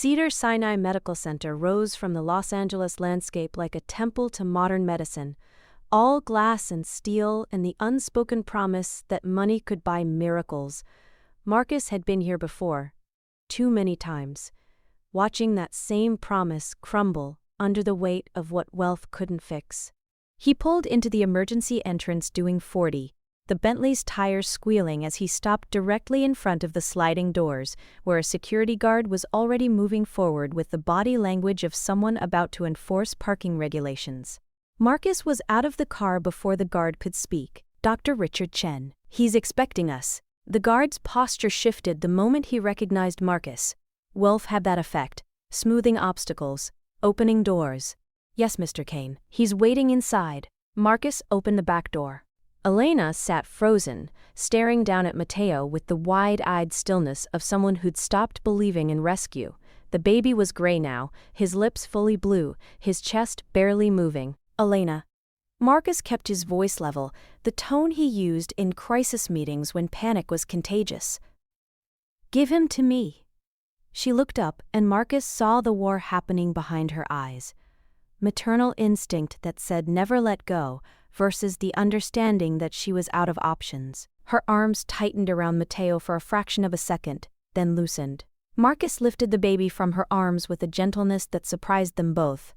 Cedars-Sinai Medical Center rose from the Los Angeles landscape like a temple to modern medicine, all glass and steel and the unspoken promise that money could buy miracles. Marcus had been here before, too many times, watching that same promise crumble under the weight of what wealth couldn't fix. He pulled into the emergency entrance doing 40, the Bentley's tires squealing as he stopped directly in front of the sliding doors, where a security guard was already moving forward with the body language of someone about to enforce parking regulations. Marcus was out of the car before the guard could speak. Dr. Richard Chen. He's expecting us. The guard's posture shifted the moment he recognized Marcus. Wealth had that effect, smoothing obstacles, opening doors. Yes, Mr. Kane. He's waiting inside. Marcus opened the back door. Elena sat frozen, staring down at Mateo with the wide-eyed stillness of someone who'd stopped believing in rescue. The baby was gray now, his lips fully blue, his chest barely moving. Elena. Marcus kept his voice level, the tone he used in crisis meetings when panic was contagious. Give him to me. She looked up, and Marcus saw the war happening behind her eyes. Maternal instinct that said never let go, versus the understanding that she was out of options. Her arms tightened around Mateo for a fraction of a second, then loosened. Marcus lifted the baby from her arms with a gentleness that surprised them both.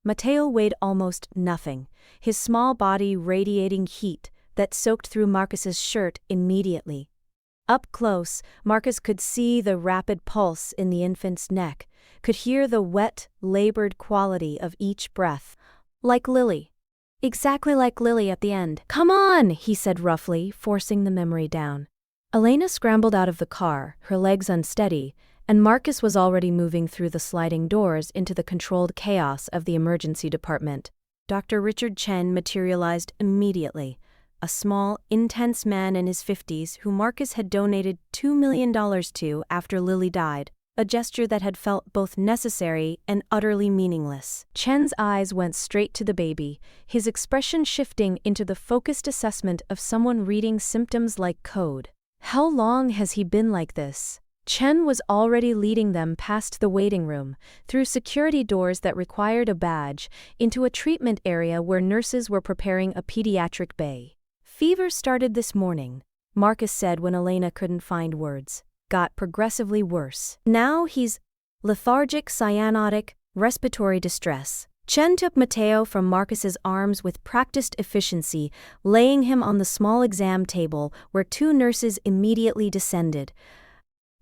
Mateo weighed almost nothing, his small body radiating heat that soaked through Marcus's shirt immediately. Up close, Marcus could see the rapid pulse in the infant's neck, could hear the wet, labored quality of each breath. Like Lily. Exactly like Lily at the end. Come on, he said roughly, forcing the memory down. Elena scrambled out of the car, her legs unsteady, and Marcus was already moving through the sliding doors into the controlled chaos of the emergency department. Dr. Richard Chen materialized immediately, a small, intense man in his 50s who Marcus had donated $2 million to after Lily died, a gesture that had felt both necessary and utterly meaningless. Chen's eyes went straight to the baby, his expression shifting into the focused assessment of someone reading symptoms like code. How long has he been like this? Chen was already leading them past the waiting room, through security doors that required a badge, into a treatment area where nurses were preparing a pediatric bay. Fever started this morning, Marcus said when Elena couldn't find words. Got progressively worse. Now he's lethargic, cyanotic, respiratory distress. Chen took Mateo from Marcus's arms with practiced efficiency, laying him on the small exam table where two nurses immediately descended.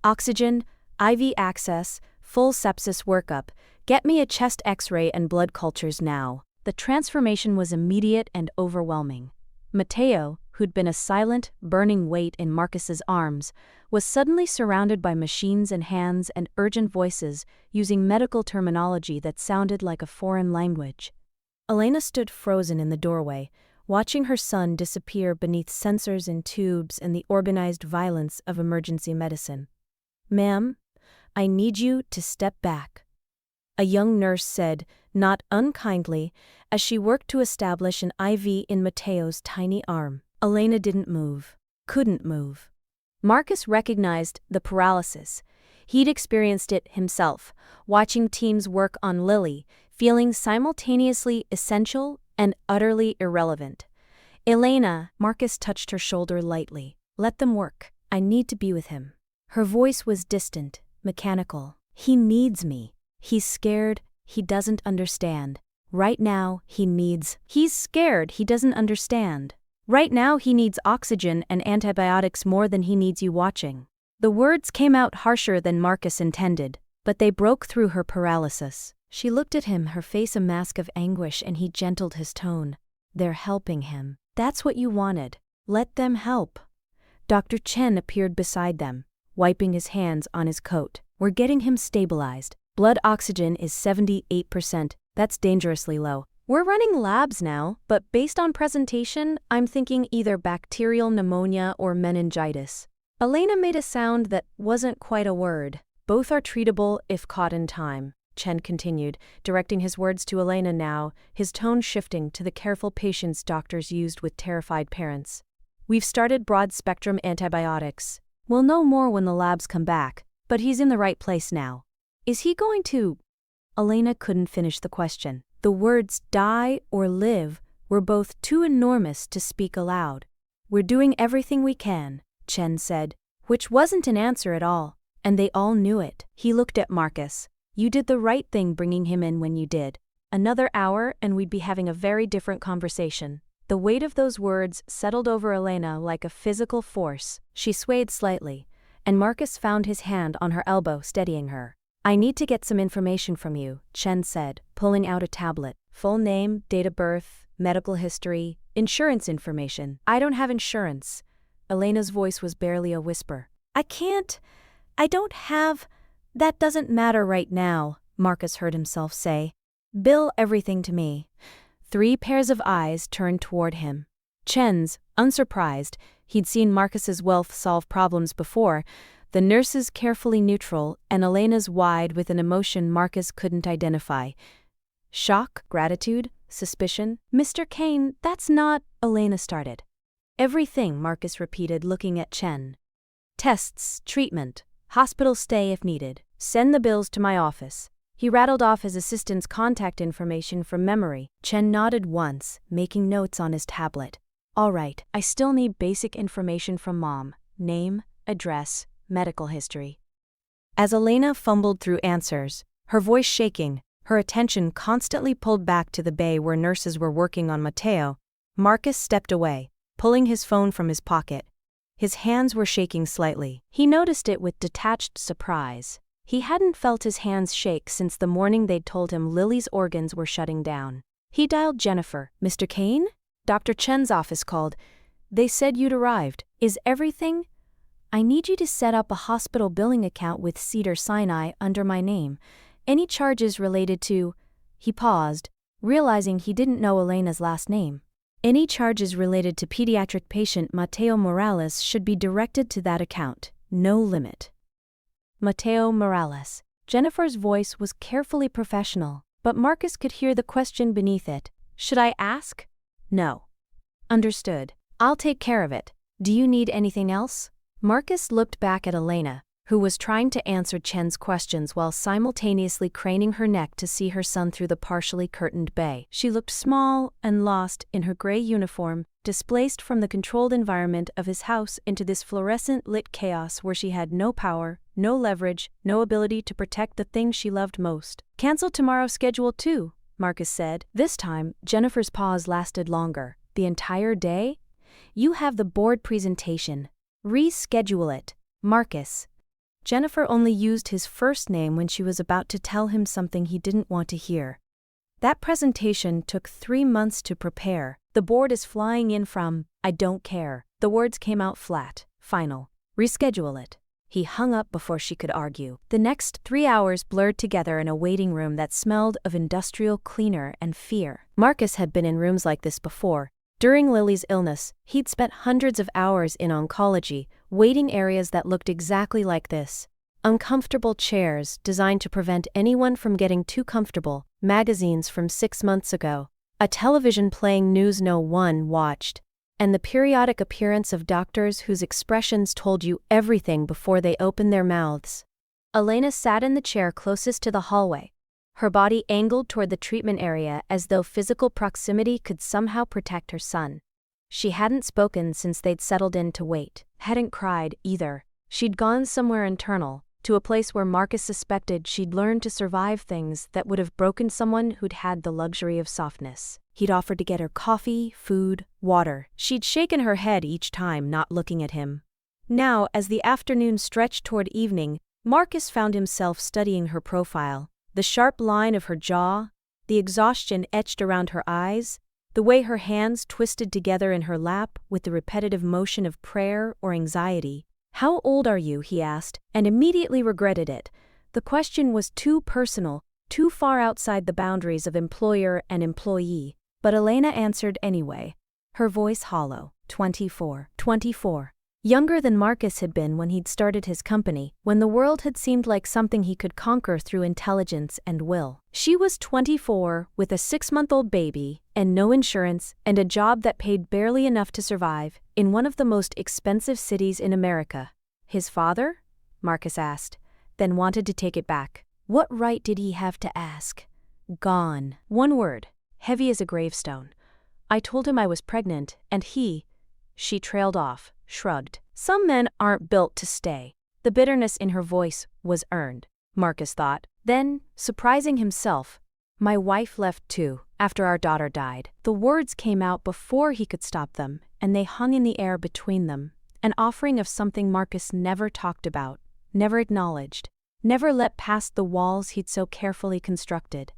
Oxygen, IV access, full sepsis workup. Get me a chest x-ray and blood cultures now. The transformation was immediate and overwhelming. Mateo, who'd been a silent, burning weight in Marcus's arms, was suddenly surrounded by machines and hands and urgent voices using medical terminology that sounded like a foreign language. Elena stood frozen in the doorway, watching her son disappear beneath sensors and tubes and the organized violence of emergency medicine. Ma'am, I need you to step back. A young nurse said, not unkindly, as she worked to establish an IV in Mateo's tiny arm. Elena didn't move. Couldn't move. Marcus recognized the paralysis. He'd experienced it himself, watching teams work on Lily, feeling simultaneously essential and utterly irrelevant. Elena, Marcus touched her shoulder lightly. Let them work. I need to be with him. Her voice was distant, mechanical. He needs me. He's scared. He doesn't understand. Right now, He's scared. He doesn't understand. Right now he needs oxygen and antibiotics more than he needs you watching. The words came out harsher than Marcus intended, but they broke through her paralysis. She looked at him, her face a mask of anguish, and he gentled his tone. They're helping him. That's what you wanted. Let them help. Dr. Chen appeared beside them, wiping his hands on his coat. We're getting him stabilized. Blood oxygen is 78%. That's dangerously low. We're running labs now, but based on presentation, I'm thinking either bacterial pneumonia or meningitis. Elena made a sound that wasn't quite a word. Both are treatable if caught in time, Chen continued, directing his words to Elena now, his tone shifting to the careful patience doctors used with terrified parents. We've started broad-spectrum antibiotics. We'll know more when the labs come back, but he's in the right place now. Is he going to? Elena couldn't finish the question. The words die or live were both too enormous to speak aloud. We're doing everything we can, Chen said, which wasn't an answer at all, and they all knew it. He looked at Marcus. You did the right thing bringing him in when you did. Another hour and we'd be having a very different conversation. The weight of those words settled over Elena like a physical force. She swayed slightly, and Marcus found his hand on her elbow, steadying her. I need to get some information from you, Chen said, pulling out a tablet. Full name, date of birth, medical history, insurance information. I don't have insurance. Elena's voice was barely a whisper. I don't have. That doesn't matter right now, Marcus heard himself say. Bill everything to me. 3 pairs of eyes turned toward him. Chen's, unsurprised, he'd seen Marcus's wealth solve problems before, the nurse's carefully neutral, and Elena's wide with an emotion Marcus couldn't identify. Shock, gratitude, suspicion. Mr. Kane, that's not, Elena started. Everything, Marcus repeated, looking at Chen. Tests, treatment, hospital stay if needed. Send the bills to my office. He rattled off his assistant's contact information from memory. Chen nodded once, making notes on his tablet. All right, I still need basic information from Mom. Name, address, medical history. As Elena fumbled through answers, her voice shaking, her attention constantly pulled back to the bay where nurses were working on Mateo, Marcus stepped away, pulling his phone from his pocket. His hands were shaking slightly. He noticed it with detached surprise. He hadn't felt his hands shake since the morning they'd told him Lily's organs were shutting down. He dialed Jennifer. Mr. Kane? Dr. Chen's office called. They said you'd arrived. Is everything? I need you to set up a hospital billing account with Cedars-Sinai under my name. Any charges related to... He paused, realizing he didn't know Elena's last name. Any charges related to pediatric patient Mateo Morales should be directed to that account. No limit. Mateo Morales. Jennifer's voice was carefully professional, but Marcus could hear the question beneath it. Should I ask? No. Understood. I'll take care of it. Do you need anything else? Marcus looked back at Elena, who was trying to answer Chen's questions while simultaneously craning her neck to see her son through the partially curtained bay. She looked small and lost in her gray uniform, displaced from the controlled environment of his house into this fluorescent-lit chaos where she had no power, no leverage, no ability to protect the thing she loved most. Cancel tomorrow's schedule too, Marcus said. This time, Jennifer's pause lasted longer. The entire day? You have the board presentation. Reschedule it. Marcus. Jennifer only used his first name when she was about to tell him something he didn't want to hear. That presentation took 3 months to prepare. The board is flying in from, I don't care. The words came out flat, final. Reschedule it. He hung up before she could argue. The next 3 hours blurred together in a waiting room that smelled of industrial cleaner and fear. Marcus had been in rooms like this before. During Lily's illness, he'd spent hundreds of hours in oncology, waiting areas that looked exactly like this. Uncomfortable chairs designed to prevent anyone from getting too comfortable, magazines from 6 months ago, a television playing news no one watched, and the periodic appearance of doctors whose expressions told you everything before they opened their mouths. Elena sat in the chair closest to the hallway, her body angled toward the treatment area as though physical proximity could somehow protect her son. She hadn't spoken since they'd settled in to wait, hadn't cried either. She'd gone somewhere internal, to a place where Marcus suspected she'd learned to survive things that would have broken someone who'd had the luxury of softness. He'd offered to get her coffee, food, water. She'd shaken her head each time, not looking at him. Now, as the afternoon stretched toward evening, Marcus found himself studying her profile. The sharp line of her jaw, the exhaustion etched around her eyes, the way her hands twisted together in her lap with the repetitive motion of prayer or anxiety. How old are you? He asked, and immediately regretted it. The question was too personal, too far outside the boundaries of employer and employee. But Elena answered anyway, her voice hollow. 24. 24. Younger than Marcus had been when he'd started his company, when the world had seemed like something he could conquer through intelligence and will. She was 24, with a 6-month-old baby, and no insurance, and a job that paid barely enough to survive, in one of the most expensive cities in America. His father? Marcus asked, then wanted to take it back. What right did he have to ask? Gone. One word, heavy as a gravestone. I told him I was pregnant, and she trailed off, shrugged. Some men aren't built to stay. The bitterness in her voice was earned, Marcus thought. Then, surprising himself, my wife left too, after our daughter died. The words came out before he could stop them, and they hung in the air between them, an offering of something Marcus never talked about, never acknowledged, never let past the walls he'd so carefully constructed.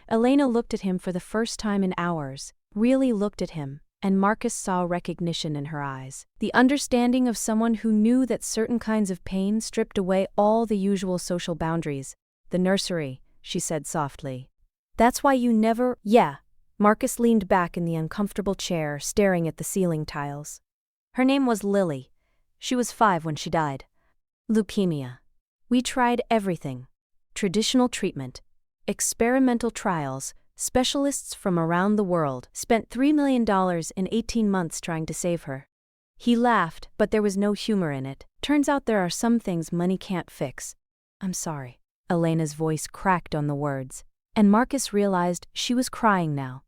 Elena looked at him for the first time in hours, really looked at him, and Marcus saw recognition in her eyes. The understanding of someone who knew that certain kinds of pain stripped away all the usual social boundaries. The nursery, she said softly. That's why you never— Yeah. Marcus leaned back in the uncomfortable chair, staring at the ceiling tiles. Her name was Lily. She was 5 when she died. Leukemia. We tried everything. Traditional treatment, experimental trials, specialists from around the world, spent $3 million in 18 months trying to save her. He laughed, but there was no humor in it. Turns out there are some things money can't fix. I'm sorry. Elena's voice cracked on the words, and Marcus realized she was crying now.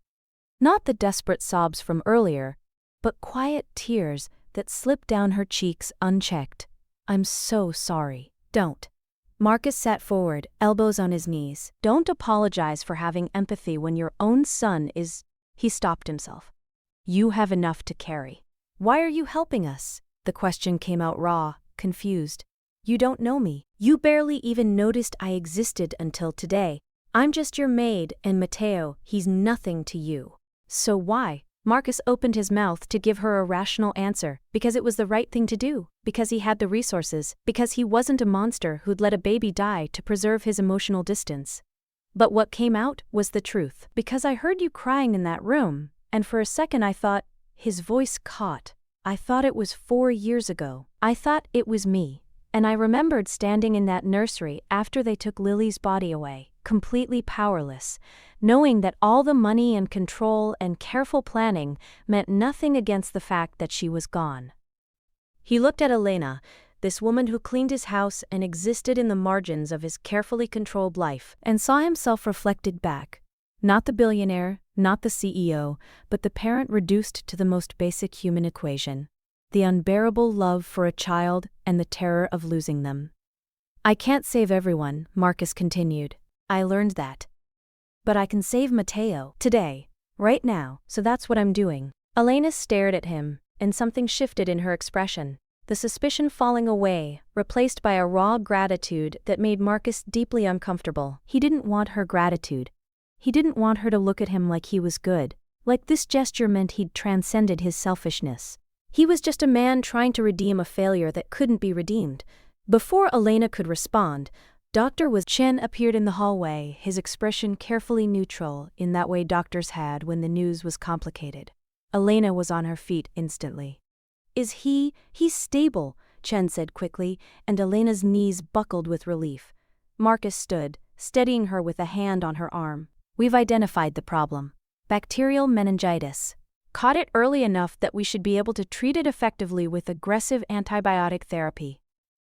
Not the desperate sobs from earlier, but quiet tears that slipped down her cheeks unchecked. I'm so sorry. Don't. Marcus sat forward, elbows on his knees. Don't apologize for having empathy when your own son is— He stopped himself. You have enough to carry. Why are you helping us? The question came out raw, confused. You don't know me. You barely even noticed I existed until today. I'm just your maid, and Matteo, he's nothing to you. So why? Marcus opened his mouth to give her a rational answer, because it was the right thing to do, because he had the resources, because he wasn't a monster who'd let a baby die to preserve his emotional distance. But what came out was the truth. Because I heard you crying in that room, and for a second I thought— His voice caught. I thought it was 4 years ago. I thought it was me. And I remembered standing in that nursery after they took Lily's body away, completely powerless, knowing that all the money and control and careful planning meant nothing against the fact that she was gone. He looked at Elena, this woman who cleaned his house and existed in the margins of his carefully controlled life, and saw himself reflected back. Not the billionaire, not the CEO, but the parent reduced to the most basic human equation. The unbearable love for a child and the terror of losing them. I can't save everyone, Marcus continued. I learned that. But I can save Matteo, today, right now, so that's what I'm doing. Elena stared at him, and something shifted in her expression. The suspicion falling away, replaced by a raw gratitude that made Marcus deeply uncomfortable. He didn't want her gratitude. He didn't want her to look at him like he was good, like this gesture meant he'd transcended his selfishness. He was just a man trying to redeem a failure that couldn't be redeemed. Before Elena could respond, Chen appeared in the hallway, his expression carefully neutral, in that way doctors had when the news was complicated. Elena was on her feet instantly. He's stable, Chen said quickly, and Elena's knees buckled with relief. Marcus stood, steadying her with a hand on her arm. We've identified the problem. Bacterial meningitis. Caught it early enough that we should be able to treat it effectively with aggressive antibiotic therapy.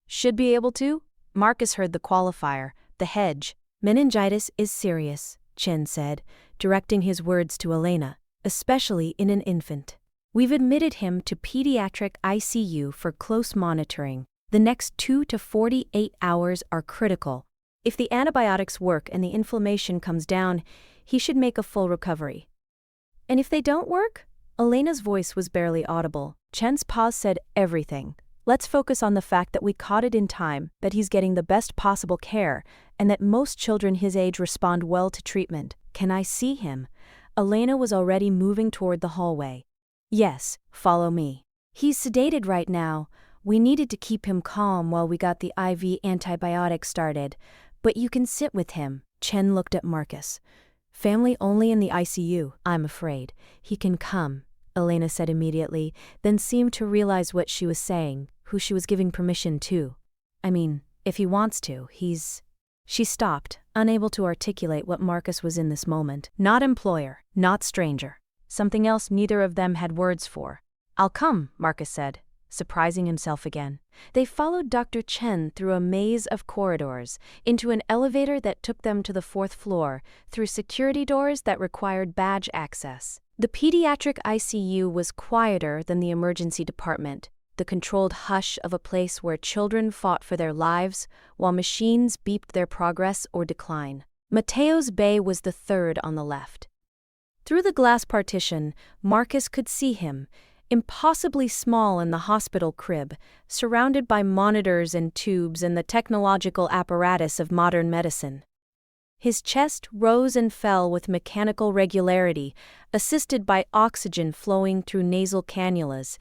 Should be able to? Marcus heard the qualifier, the hedge. Meningitis is serious, Chen said, directing his words to Elena, especially in an infant. We've admitted him to pediatric ICU for close monitoring. The next 2 to 48 hours are critical. If the antibiotics work and the inflammation comes down, he should make a full recovery. And if they don't work? Elena's voice was barely audible. Chen's pause said everything. Let's focus on the fact that we caught it in time, that he's getting the best possible care, and that most children his age respond well to treatment. Can I see him? Elena was already moving toward the hallway. Yes, follow me. He's sedated right now. We needed to keep him calm while we got the IV antibiotics started, but you can sit with him. Chen looked at Marcus. Family only in the ICU, I'm afraid. He can come, Elena said immediately, then seemed to realize what she was saying, who she was giving permission to. I mean, if he wants to, he's— She stopped, unable to articulate what Marcus was in this moment. Not employer, not stranger. Something else neither of them had words for. I'll come, Marcus said. surprising himself again. They followed Dr. Chen through a maze of corridors, into an elevator that took them to the 4th floor, through security doors that required badge access. The pediatric ICU was quieter than the emergency department, the controlled hush of a place where children fought for their lives while machines beeped their progress or decline. Mateo's bay was the 3rd on the left. Through the glass partition, Marcus could see him, impossibly small in the hospital crib, surrounded by monitors and tubes and the technological apparatus of modern medicine. His chest rose and fell with mechanical regularity, assisted by oxygen flowing through nasal cannulas.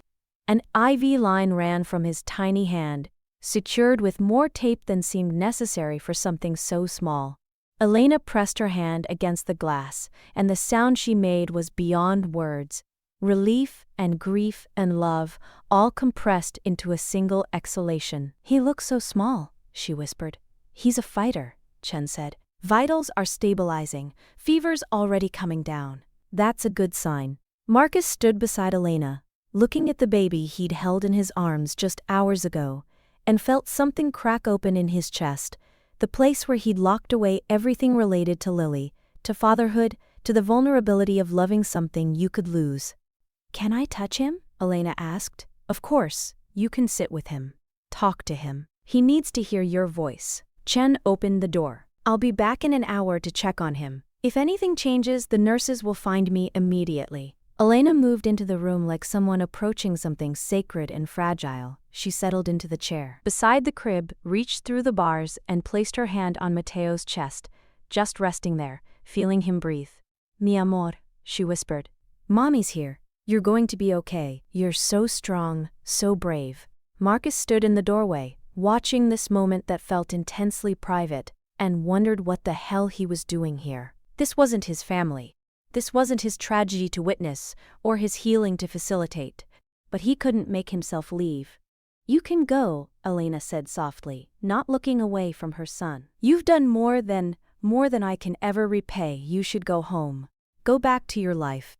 An IV line ran from his tiny hand, secured with more tape than seemed necessary for something so small. Elena pressed her hand against the glass, and the sound she made was beyond words. Relief and grief and love, all compressed into a single exhalation. "He looks so small," she whispered. "He's a fighter," Chen said. "Vitals are stabilizing, fever's already coming down. That's a good sign." Marcus stood beside Elena, looking at the baby he'd held in his arms just hours ago, and felt something crack open in his chest, the place where he'd locked away everything related to Lily, to fatherhood, to the vulnerability of loving something you could lose. "Can I touch him?" Elena asked. "Of course, you can sit with him. Talk to him. He needs to hear your voice." Chen opened the door. "I'll be back in an hour to check on him. If anything changes, the nurses will find me immediately." Elena moved into the room like someone approaching something sacred and fragile. She settled into the chair beside the crib, reached through the bars, and placed her hand on Mateo's chest, just resting there, feeling him breathe. "Mi amor," she whispered. "Mommy's here. You're going to be okay. You're so strong, so brave." Marcus stood in the doorway, watching this moment that felt intensely private, and wondered what the hell he was doing here. This wasn't his family. This wasn't his tragedy to witness, or his healing to facilitate. But he couldn't make himself leave. "You can go," Elena said softly, not looking away from her son. "You've done more than I can ever repay. You should go home. Go back to your life."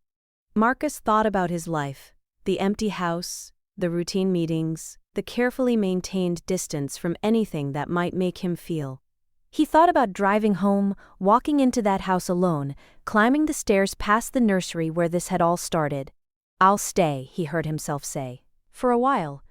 Marcus thought about his life, the empty house, the routine meetings, the carefully maintained distance from anything that might make him feel. He thought about driving home, walking into that house alone, climbing the stairs past the nursery where this had all started. "I'll stay," he heard himself say. "For a while,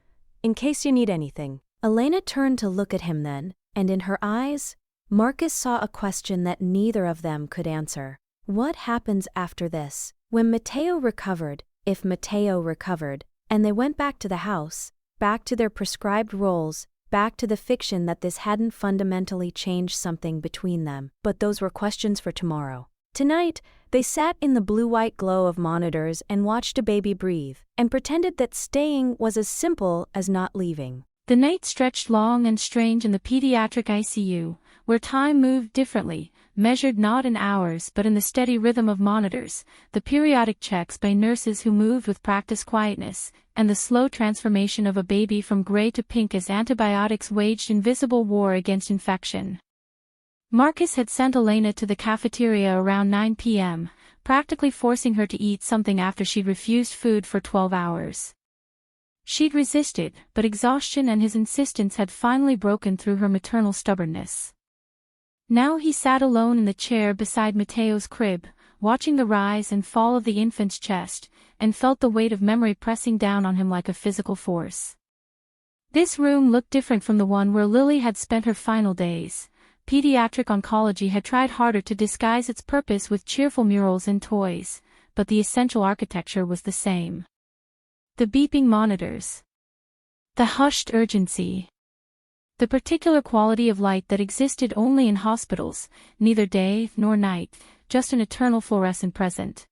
in case you need anything." Elena turned to look at him then, and in her eyes, Marcus saw a question that neither of them could answer. What happens after this? When Mateo recovered, if Mateo recovered, and they went back to the house, back to their prescribed roles, back to the fiction that this hadn't fundamentally changed something between them. But those were questions for tomorrow. Tonight, they sat in the blue-white glow of monitors and watched a baby breathe, and pretended that staying was as simple as not leaving. The night stretched long and strange in the pediatric ICU, where time moved differently, measured not in hours but in the steady rhythm of monitors, the periodic checks by nurses who moved with practiced quietness, and the slow transformation of a baby from gray to pink as antibiotics waged invisible war against infection. Marcus had sent Elena to the cafeteria around 9 p.m., practically forcing her to eat something after she'd refused food for 12 hours. She'd resisted, but exhaustion and his insistence had finally broken through her maternal stubbornness. Now he sat alone in the chair beside Mateo's crib, watching the rise and fall of the infant's chest, and felt the weight of memory pressing down on him like a physical force. This room looked different from the one where Lily had spent her final days. Pediatric oncology had tried harder to disguise its purpose with cheerful murals and toys, but the essential architecture was the same. The beeping monitors. The hushed urgency. The particular quality of light that existed only in hospitals, neither day nor night, just an eternal fluorescent present.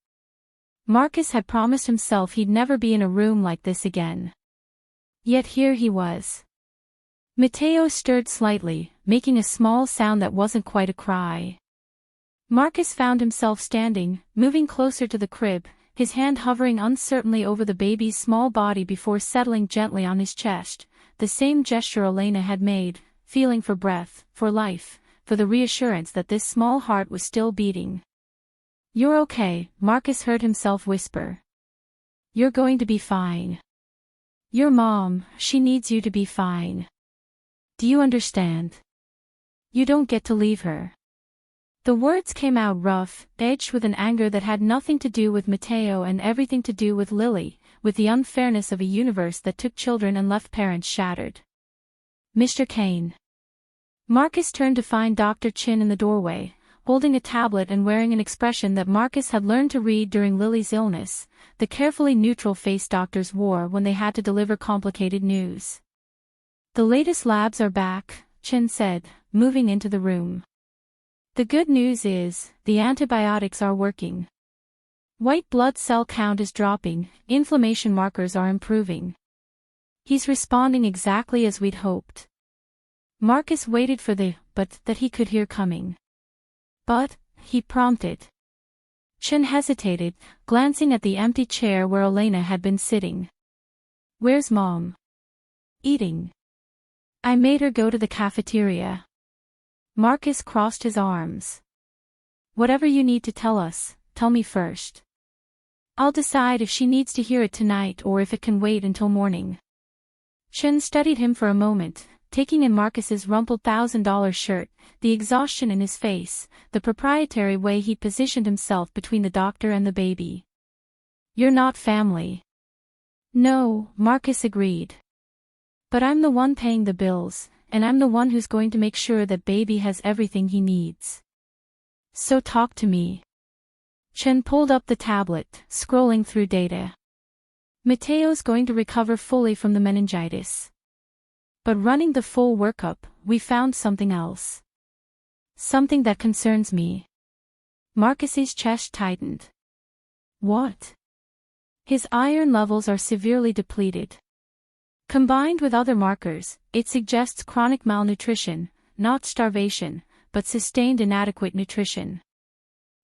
Marcus had promised himself he'd never be in a room like this again. Yet here he was. Mateo stirred slightly, making a small sound that wasn't quite a cry. Marcus found himself standing, moving closer to the crib, his hand hovering uncertainly over the baby's small body before settling gently on his chest, the same gesture Elena had made, feeling for breath, for life, for the reassurance that this small heart was still beating. "You're okay," Marcus heard himself whisper. "You're going to be fine." Your mom, she needs you to be fine. Do you understand? You don't get to leave her. The words came out rough, edged with an anger that had nothing to do with Mateo and everything to do with Lily, with the unfairness of a universe that took children and left parents shattered. Mr. Kane. Marcus turned to find Dr. Chin in the doorway, holding a tablet and wearing an expression that Marcus had learned to read during Lily's illness, the carefully neutral face doctors wore when they had to deliver complicated news. The latest labs are back, Chin said, moving into the room. The good news is, the antibiotics are working. White blood cell count is dropping, inflammation markers are improving. He's responding exactly as we'd hoped. Marcus waited for the "but" that he could hear coming. "But," he prompted. Chin hesitated, glancing at the empty chair where Elena had been sitting. "Where's Mom?" "Eating. I made her go to the cafeteria." Marcus crossed his arms. "Whatever you need to tell us, tell me first. I'll decide if she needs to hear it tonight or if it can wait until morning." Chin studied him for a moment, taking in Marcus's rumpled $1,000 shirt, the exhaustion in his face, the proprietary way he'd positioned himself between the doctor and the baby. "You're not family." "No," Marcus agreed. "But I'm the one paying the bills, and I'm the one who's going to make sure that baby has everything he needs. So talk to me." Chen pulled up the tablet, scrolling through data. "Mateo's going to recover fully from the meningitis. But running the full workup, we found something else. Something that concerns me." Marcus's chest tightened. "What?" "His iron levels are severely depleted. Combined with other markers, it suggests chronic malnutrition, not starvation, but sustained inadequate nutrition.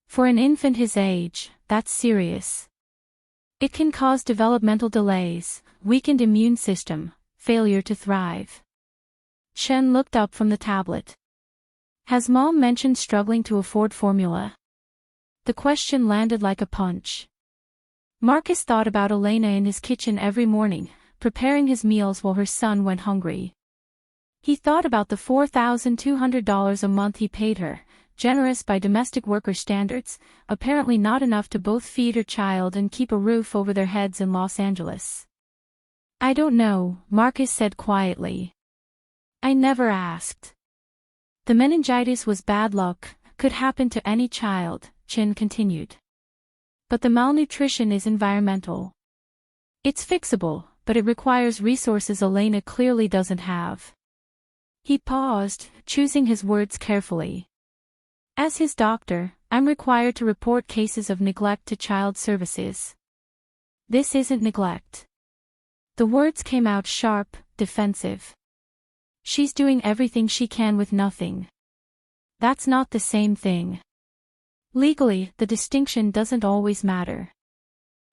For an infant his age, that's serious. It can cause developmental delays, weakened immune system, failure to thrive." Chen looked up from the tablet. "Has Mom mentioned struggling to afford formula?" The question landed like a punch. Marcus thought about Elena in his kitchen every morning, preparing his meals while her son went hungry. He thought about the $4,200 a month he paid her, generous by domestic worker standards, apparently not enough to both feed her child and keep a roof over their heads in Los Angeles. "I don't know," Marcus said quietly. "I never asked." "The meningitis was bad luck, could happen to any child," Chin continued. "But the malnutrition is environmental. It's fixable, but it requires resources Elena clearly doesn't have." He paused, choosing his words carefully. "As his doctor, I'm required to report cases of neglect to child services." "This isn't neglect." The words came out sharp, defensive. "She's doing everything she can with nothing." "That's not the same thing. Legally, the distinction doesn't always matter."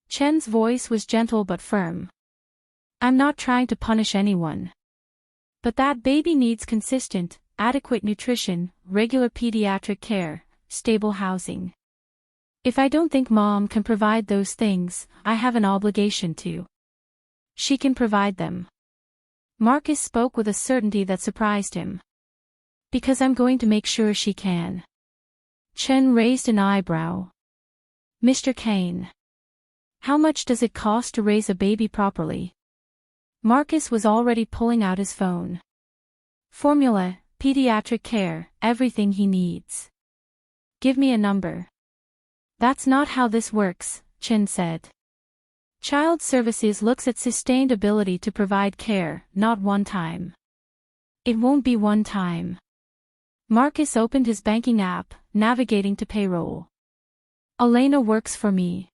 Chen's voice was gentle but firm. "I'm not trying to punish anyone. But that baby needs consistent, adequate nutrition, regular pediatric care, stable housing. If I don't think Mom can provide those things, I have an obligation to. She can provide them." Marcus spoke with a certainty that surprised him. "Because I'm going to make sure she can." Chen raised an eyebrow. "Mr. Kane. How much does it cost to raise a baby properly?" Marcus was already pulling out his phone. "Formula, pediatric care, everything he needs. Give me a number." "That's not how this works," Chin said. "Child Services looks at sustained ability to provide care, not one time." "It won't be one time." Marcus opened his banking app, navigating to payroll. "Elena works for me.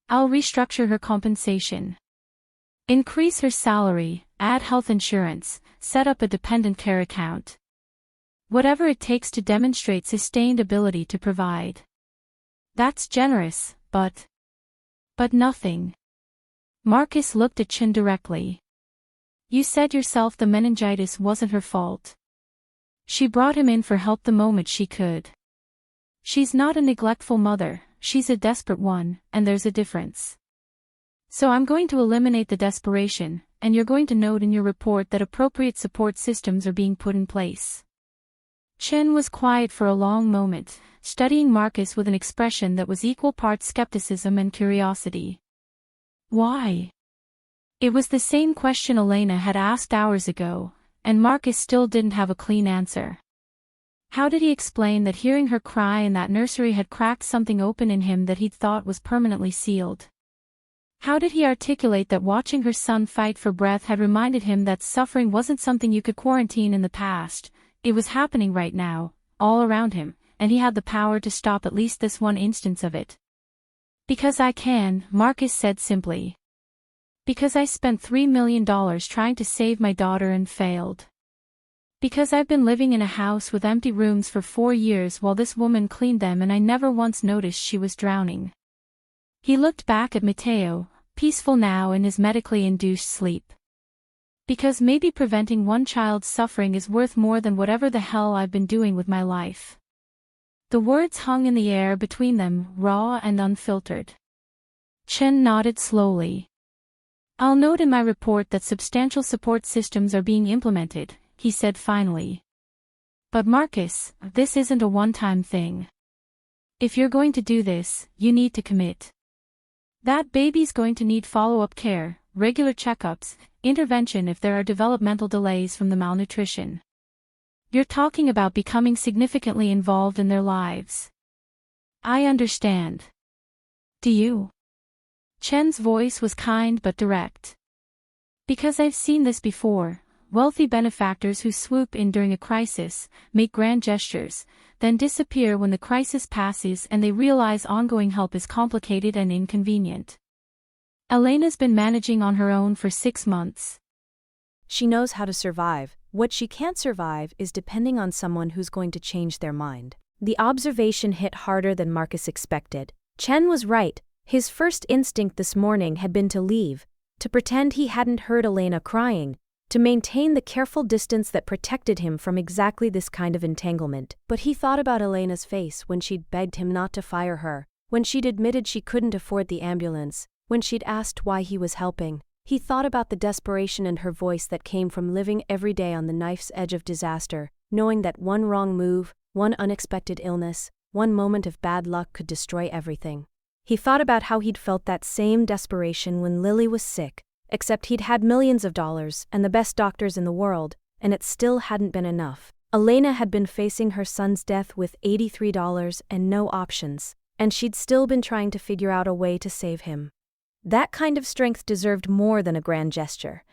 I'll restructure her compensation. Increase her salary, add health insurance, set up a dependent care account. Whatever it takes to demonstrate sustained ability to provide." "That's generous, but nothing." Marcus looked at Chin directly. "You said yourself the meningitis wasn't her fault. She brought him in for help the moment she could. She's not a neglectful mother, she's a desperate one, and there's a difference. So I'm going to eliminate the desperation, and you're going to note in your report that appropriate support systems are being put in place. Chen was quiet for a long moment, studying Marcus with an expression that was equal parts skepticism and curiosity. Why? It was the same question Elena had asked hours ago, and Marcus still didn't have a clean answer. How did he explain that hearing her cry in that nursery had cracked something open in him that he'd thought was permanently sealed? How did he articulate that watching her son fight for breath had reminded him that suffering wasn't something you could quarantine in the past? It was happening right now, all around him, and he had the power to stop at least this one instance of it. Because I can, Marcus said simply. Because I spent $3 million trying to save my daughter and failed. Because I've been living in a house with empty rooms for 4 years while this woman cleaned them and I never once noticed she was drowning. He looked back at Matteo, peaceful now in his medically induced sleep. Because maybe preventing one child's suffering is worth more than whatever the hell I've been doing with my life. The words hung in the air between them, raw and unfiltered. Chen nodded slowly. I'll note in my report that substantial support systems are being implemented, he said finally. But Marcus, this isn't a one-time thing. If you're going to do this, you need to commit. That baby's going to need follow-up care, regular checkups, intervention if there are developmental delays from the malnutrition. You're talking about becoming significantly involved in their lives. I understand. Do you? Chen's voice was kind but direct. Because I've seen this before. Wealthy benefactors who swoop in during a crisis, make grand gestures, then disappear when the crisis passes and they realize ongoing help is complicated and inconvenient. Elena's been managing on her own for 6 months. She knows how to survive. What she can't survive is depending on someone who's going to change their mind. The observation hit harder than Marcus expected. Chen was right. His first instinct this morning had been to leave, to pretend he hadn't heard Elena crying, to maintain the careful distance that protected him from exactly this kind of entanglement. But he thought about Elena's face when she'd begged him not to fire her, when she'd admitted she couldn't afford the ambulance, when she'd asked why he was helping. He thought about the desperation in her voice that came from living every day on the knife's edge of disaster, knowing that one wrong move, one unexpected illness, one moment of bad luck could destroy everything. He thought about how he'd felt that same desperation when Lily was sick, except he'd had millions of dollars and the best doctors in the world, and it still hadn't been enough. Elena had been facing her son's death with $83 and no options, and she'd still been trying to figure out a way to save him. That kind of strength deserved more than a grand gesture.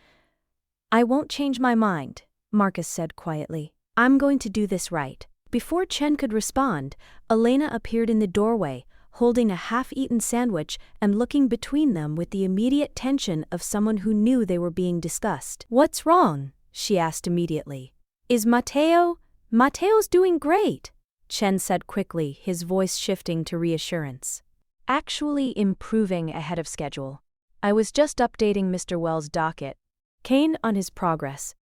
I won't change my mind, Marcus said quietly. I'm going to do this right. Before Chen could respond, Elena appeared in the doorway, holding a half-eaten sandwich and looking between them with the immediate tension of someone who knew they were being discussed. What's wrong? She asked immediately. Is Matteo? Matteo's doing great, Chen said quickly, his voice shifting to reassurance. Actually improving ahead of schedule. I was just updating Mr. Wells' docket. Kane on his progress.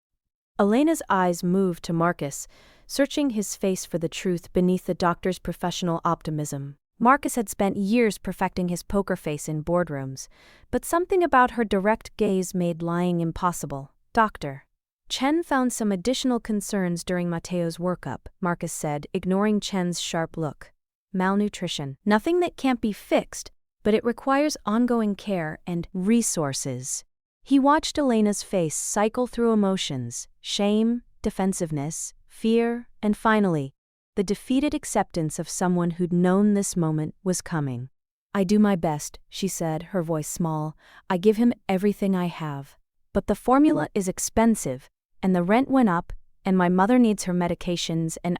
Elena's eyes moved to Marcus, searching his face for the truth beneath the doctor's professional optimism. Marcus had spent years perfecting his poker face in boardrooms, but something about her direct gaze made lying impossible. Doctor. Chen found some additional concerns during Matteo's workup, Marcus said, ignoring Chen's sharp look. Malnutrition. Nothing that can't be fixed, but it requires ongoing care and resources. He watched Elena's face cycle through emotions, shame, defensiveness, fear, and finally, the defeated acceptance of someone who'd known this moment was coming. I do my best, she said, her voice small. I give him everything I have. But the formula is expensive, and the rent went up, and my mother needs her medications, and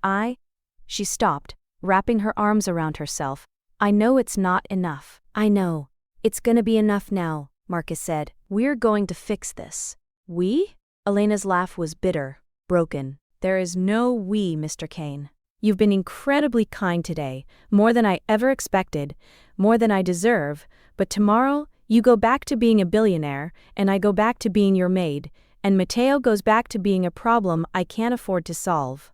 She stopped, wrapping her arms around herself. I know it's not enough. I know. It's gonna be enough now, Marcus said. We're going to fix this. We? Elena's laugh was bitter, broken. There is no we, Mr. Kane. You've been incredibly kind today, more than I ever expected, more than I deserve, but tomorrow, you go back to being a billionaire, and I go back to being your maid, and Matteo goes back to being a problem I can't afford to solve.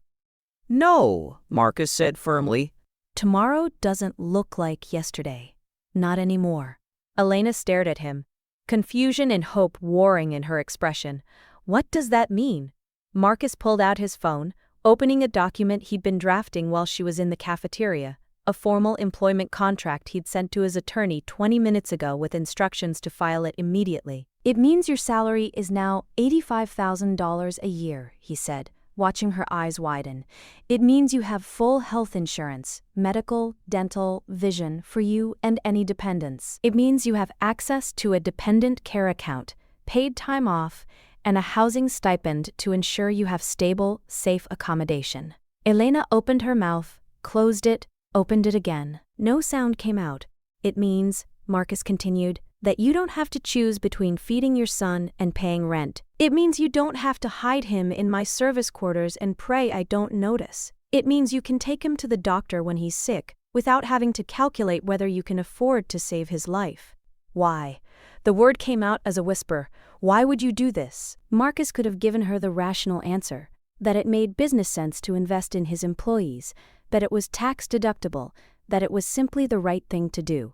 No, Marcus said firmly. Tomorrow doesn't look like yesterday. Not anymore. Elena stared at him. confusion and hope warring in her expression. What does that mean? Marcus pulled out his phone, opening a document he'd been drafting while she was in the cafeteria, a formal employment contract he'd sent to his attorney 20 minutes ago with instructions to file it immediately. It means your salary is now $85,000 a year, he said, watching her eyes widen. It means you have full health insurance, medical, dental, vision for you and any dependents. It means you have access to a dependent care account, paid time off, and a housing stipend to ensure you have stable, safe accommodation. Elena opened her mouth, closed it, opened it again. No sound came out. It means, Marcus continued, that you don't have to choose between feeding your son and paying rent. It means you don't have to hide him in my service quarters and pray I don't notice. It means you can take him to the doctor when he's sick, without having to calculate whether you can afford to save his life. Why? The word came out as a whisper. Why would you do this? Marcus could have given her the rational answer, that it made business sense to invest in his employees, that it was tax deductible, that it was simply the right thing to do.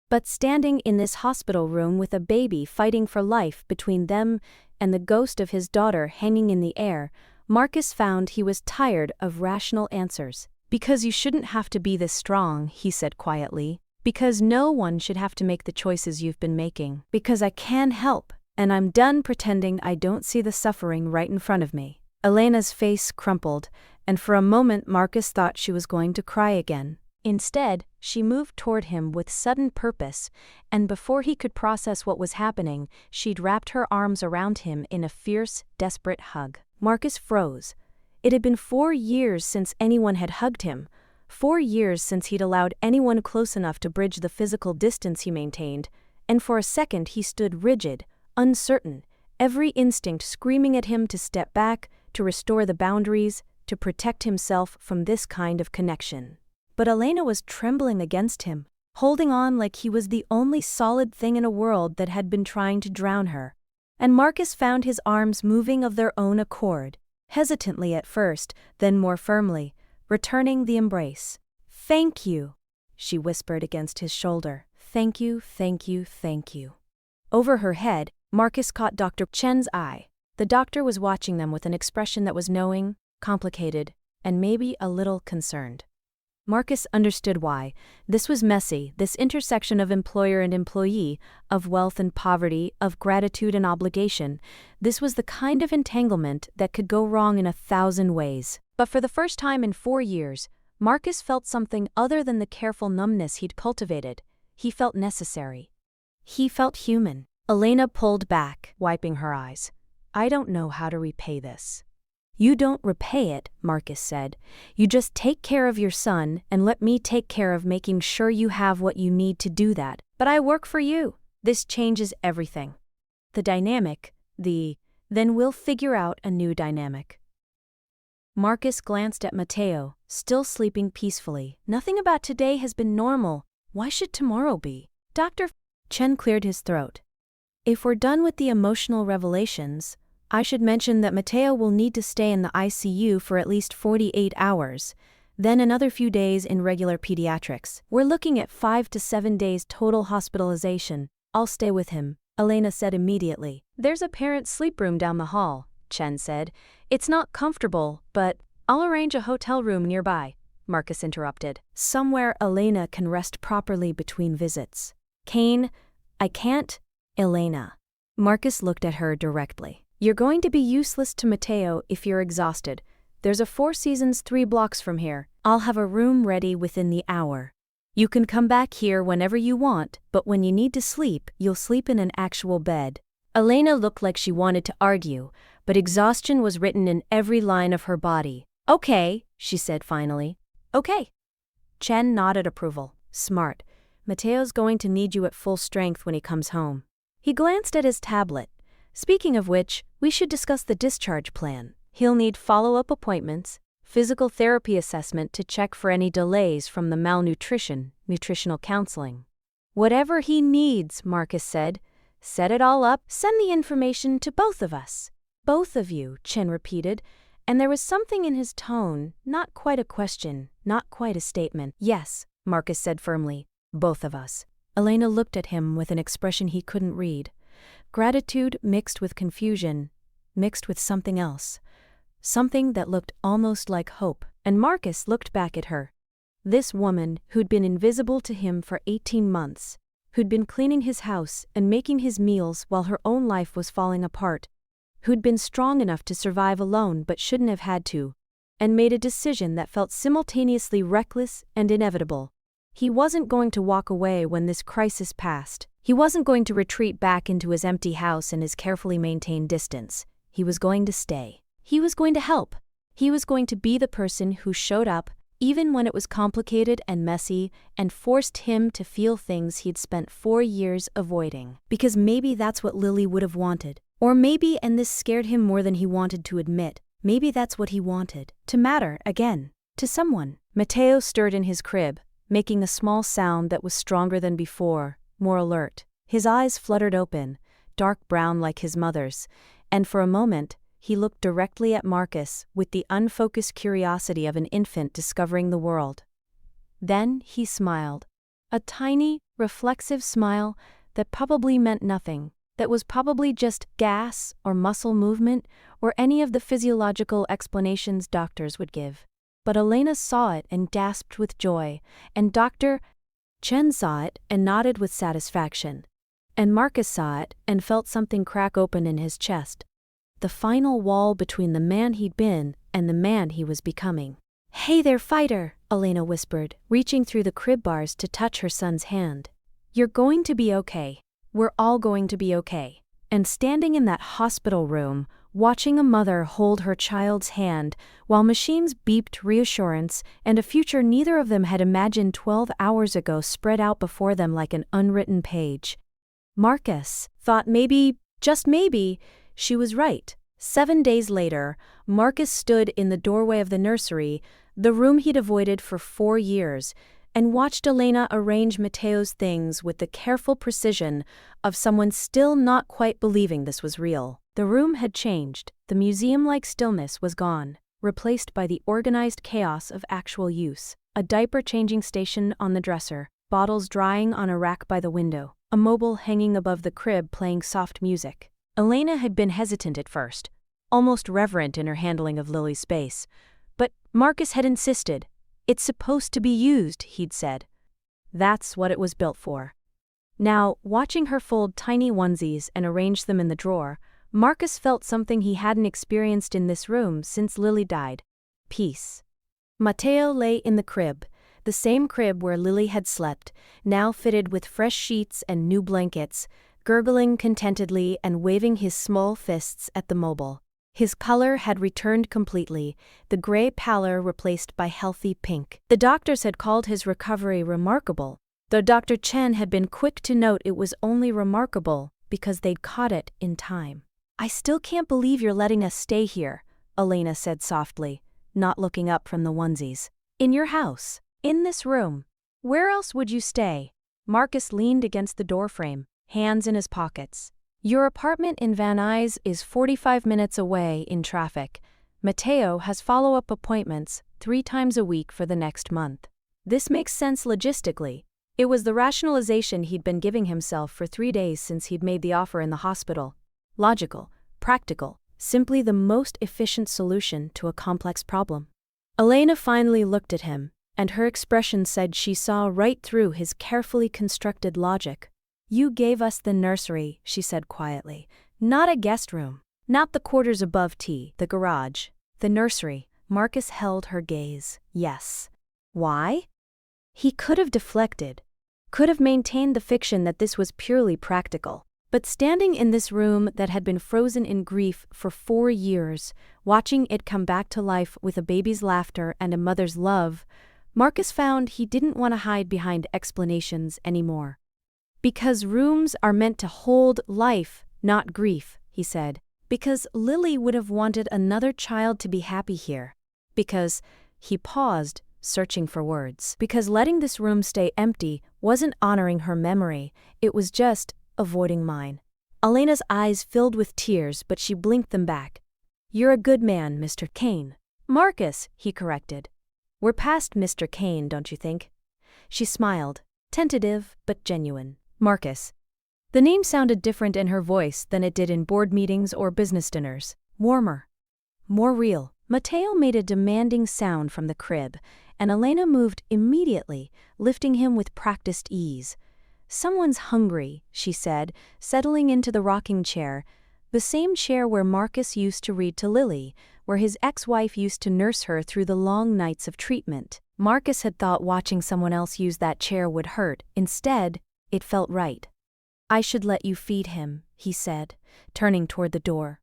But standing in this hospital room with a baby fighting for life between them and the ghost of his daughter hanging in the air, Marcus found he was tired of rational answers. Because you shouldn't have to be this strong, he said quietly. Because no one should have to make the choices you've been making. Because I can help, and I'm done pretending I don't see the suffering right in front of me. Elena's face crumpled, and for a moment Marcus thought she was going to cry again. Instead, she moved toward him with sudden purpose, and before he could process what was happening, she'd wrapped her arms around him in a fierce, desperate hug. Marcus froze. It had been 4 years since anyone had hugged him, 4 years since he'd allowed anyone close enough to bridge the physical distance he maintained, and for a second he stood rigid, uncertain, every instinct screaming at him to step back, to restore the boundaries, to protect himself from this kind of connection. But Elena was trembling against him, holding on like he was the only solid thing in a world that had been trying to drown her. And Marcus found his arms moving of their own accord, hesitantly at first, then more firmly, returning the embrace. "Thank you," she whispered against his shoulder. "Thank you, thank you, thank you." Over her head, Marcus caught Dr. Chen's eye. The doctor was watching them with an expression that was knowing, complicated, and maybe a little concerned. Marcus understood why. This was messy, this intersection of employer and employee, of wealth and poverty, of gratitude and obligation. This was the kind of entanglement that could go wrong in 1,000 ways. But for the first time in 4 years, Marcus felt something other than the careful numbness he'd cultivated. He felt necessary. He felt human. Elena pulled back, wiping her eyes. "I don't know how to repay this." "You don't repay it," Marcus said. "You just take care of your son and let me take care of making sure you have what you need to do that. But I work for you. This changes everything. The dynamic, then we'll figure out a new dynamic." Marcus glanced at Mateo, still sleeping peacefully. "Nothing about today has been normal. Why should tomorrow be?" Dr. Chen cleared his throat. "If we're done with the emotional revelations, I should mention that Mateo will need to stay in the ICU for at least 48 hours, then another few days in regular pediatrics. We're looking at 5 to 7 days total hospitalization. I'll stay with him," Elena said immediately. "There's a parent's sleep room down the hall," Chen said. "It's not comfortable, but I'll arrange a hotel room nearby," Marcus interrupted. "Somewhere Elena can rest properly between visits." "Kane, I can't." "Elena." Marcus looked at her directly. "You're going to be useless to Mateo if you're exhausted. There's a Four Seasons 3 blocks from here. I'll have a room ready within the hour. You can come back here whenever you want, but when you need to sleep, you'll sleep in an actual bed." Elena looked like she wanted to argue, but exhaustion was written in every line of her body. "Okay," she said finally. "Okay." Chen nodded approval. "Smart. Mateo's going to need you at full strength when he comes home." He glanced at his tablet. "Speaking of which, we should discuss the discharge plan. He'll need follow-up appointments, physical therapy assessment to check for any delays from the malnutrition, nutritional counseling." "Whatever he needs," Marcus said. "Set it all up. Send the information to both of us." "Both of you," Chen repeated, and there was something in his tone, not quite a question, not quite a statement. "Yes," Marcus said firmly, "both of us." Elena looked at him with an expression he couldn't read. gratitude mixed with confusion, mixed with something else. Something that looked almost like hope. And Marcus looked back at her. This woman who'd been invisible to him for 18 months, who'd been cleaning his house and making his meals while her own life was falling apart, who'd been strong enough to survive alone but shouldn't have had to, and made a decision that felt simultaneously reckless and inevitable. He wasn't going to walk away when this crisis passed. He wasn't going to retreat back into his empty house and his carefully maintained distance. He was going to stay. He was going to help. He was going to be the person who showed up, even when it was complicated and messy, and forced him to feel things he'd spent 4 years avoiding. Because maybe that's what Lily would have wanted. Or maybe, and this scared him more than he wanted to admit, maybe that's what he wanted. To matter, again, to someone. Matteo stirred in his crib, making a small sound that was stronger than before, more alert. His eyes fluttered open, dark brown like his mother's, and for a moment, he looked directly at Marcus with the unfocused curiosity of an infant discovering the world. Then he smiled. A tiny, reflexive smile that probably meant nothing, that was probably just gas or muscle movement or any of the physiological explanations doctors would give. But Elena saw it and gasped with joy, and Dr. Chen saw it and nodded with satisfaction. And Marcus saw it and felt something crack open in his chest. The final wall between the man he'd been and the man he was becoming. "Hey there, fighter," Elena whispered, reaching through the crib bars to touch her son's hand. "You're going to be okay. We're all going to be okay." And standing in that hospital room, watching a mother hold her child's hand while machines beeped reassurance and a future neither of them had imagined 12 hours ago spread out before them like an unwritten page. Marcus thought maybe, just maybe, she was right. 7 days later, Marcus stood in the doorway of the nursery, the room he'd avoided for 4 years, and watched Elena arrange Matteo's things with the careful precision of someone still not quite believing this was real. The room had changed. The museum-like stillness was gone, replaced by the organized chaos of actual use. A diaper-changing station on the dresser, bottles drying on a rack by the window, a mobile hanging above the crib playing soft music. Elena had been hesitant at first, almost reverent in her handling of Lily's space, but Marcus had insisted. "It's supposed to be used," he'd said. That's what it was built for. Now, watching her fold tiny onesies and arrange them in the drawer, Marcus felt something he hadn't experienced in this room since Lily died. Peace. Matteo lay in the crib, the same crib where Lily had slept, now fitted with fresh sheets and new blankets, gurgling contentedly and waving his small fists at the mobile. His color had returned completely, the gray pallor replaced by healthy pink. The doctors had called his recovery remarkable, though Dr. Chen had been quick to note it was only remarkable because they'd caught it in time. "I still can't believe you're letting us stay here," Elena said softly, not looking up from the onesies. "In your house. In this room. Where else would you stay?" Marcus leaned against the doorframe, hands in his pockets. "Your apartment in Van Nuys is 45 minutes away in traffic. Matteo has follow-up appointments 3 times a week for the next month." This makes sense logistically. It was the rationalization he'd been giving himself for 3 days since he'd made the offer in the hospital. Logical, practical, simply the most efficient solution to a complex problem. Elena finally looked at him, and her expression said she saw right through his carefully constructed logic. "You gave us the nursery," she said quietly, "not a guest room, not the quarters above tea, the garage, the nursery." Marcus held her gaze. Yes. Why? He could have deflected, could have maintained the fiction that this was purely practical. But standing in this room that had been frozen in grief for 4 years, watching it come back to life with a baby's laughter and a mother's love, Marcus found he didn't want to hide behind explanations anymore. "Because rooms are meant to hold life, not grief," he said. "Because Lily would have wanted another child to be happy here. Because," he paused, searching for words, "because letting this room stay empty wasn't honoring her memory, it was just avoiding mine." Elena's eyes filled with tears, but she blinked them back. "You're a good man, Mr. Kane." "Marcus," he corrected. "We're past Mr. Kane, don't you think?" She smiled, tentative but genuine. "Marcus." The name sounded different in her voice than it did in board meetings or business dinners. Warmer. More real. Matteo made a demanding sound from the crib, and Elena moved immediately, lifting him with practiced ease. "Someone's hungry," she said, settling into the rocking chair, the same chair where Marcus used to read to Lily, where his ex-wife used to nurse her through the long nights of treatment. Marcus had thought watching someone else use that chair would hurt. Instead, it felt right. "I should let you feed him," he said, turning toward the door.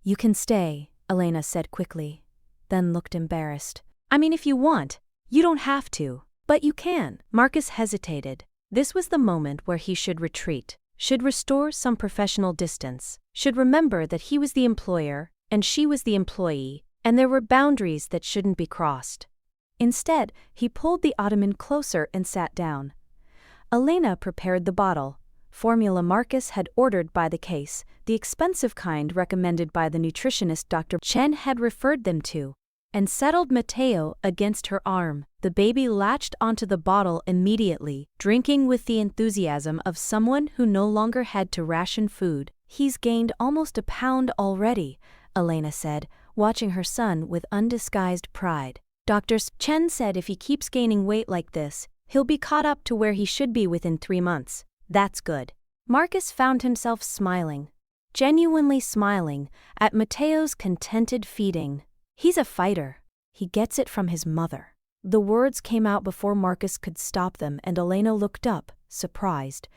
"You can stay," Elena said quickly, then looked embarrassed. "I mean, if you want. You don't have to. But you can." Marcus hesitated. This was the moment where he should retreat, should restore some professional distance, should remember that he was the employer and she was the employee, and there were boundaries that shouldn't be crossed. Instead, he pulled the ottoman closer and sat down. Elena prepared the bottle, formula Marcus had ordered by the case, the expensive kind recommended by the nutritionist Dr. Chen had referred them to, and settled Matteo against her arm. The baby latched onto the bottle immediately, drinking with the enthusiasm of someone who no longer had to ration food. "He's gained almost a pound already," Elena said, watching her son with undisguised pride. "Dr. Chen said if he keeps gaining weight like this, he'll be caught up to where he should be within 3 months. That's good." Marcus found himself smiling, genuinely smiling, at Matteo's contented feeding. "He's a fighter. He gets it from his mother." The words came out before Marcus could stop them, and Elena looked up, surprised.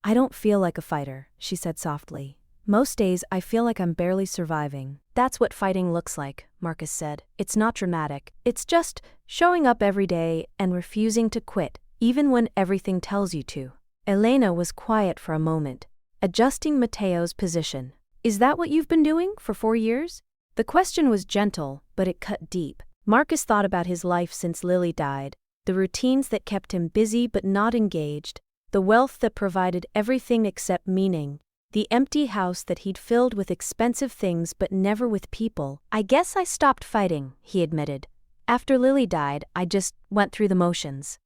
"I don't feel like a fighter," she said softly. "Most days I feel like I'm barely surviving." "That's what fighting looks like," Marcus said. "It's not dramatic. It's just showing up every day and refusing to quit, even when everything tells you to." Elena was quiet for a moment, adjusting Matteo's position. "Is that what you've been doing for 4 years?" The question was gentle, but it cut deep. Marcus thought about his life since Lily died, the routines that kept him busy but not engaged, the wealth that provided everything except meaning, the empty house that he'd filled with expensive things but never with people. "I guess I stopped fighting," he admitted. "After Lily died, I just went through the motions.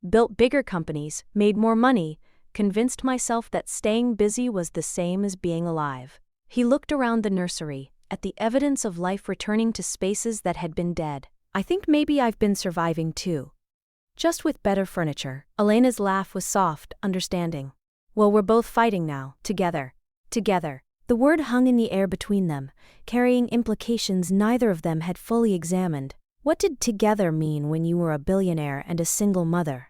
Built bigger companies, made more money, convinced myself that staying busy was the same as being alive." He looked around the nursery, at the evidence of life returning to spaces that had been dead. "I think maybe I've been surviving too. Just with better furniture." Elena's laugh was soft, understanding. "Well, we're both fighting now, together. Together." The word hung in the air between them, carrying implications neither of them had fully examined. What did together mean when you were a billionaire and a single mother?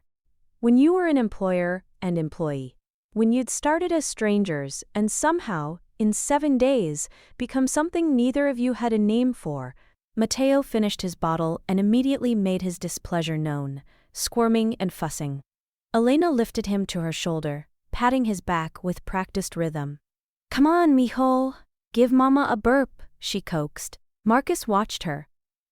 When you were an employer and employee? When you'd started as strangers and somehow, in 7 days, become something neither of you had a name for? Matteo finished his bottle and immediately made his displeasure known, squirming and fussing. Elena lifted him to her shoulder, patting his back with practiced rhythm. "Come on, mijo. Give mama a burp," she coaxed. Marcus watched her.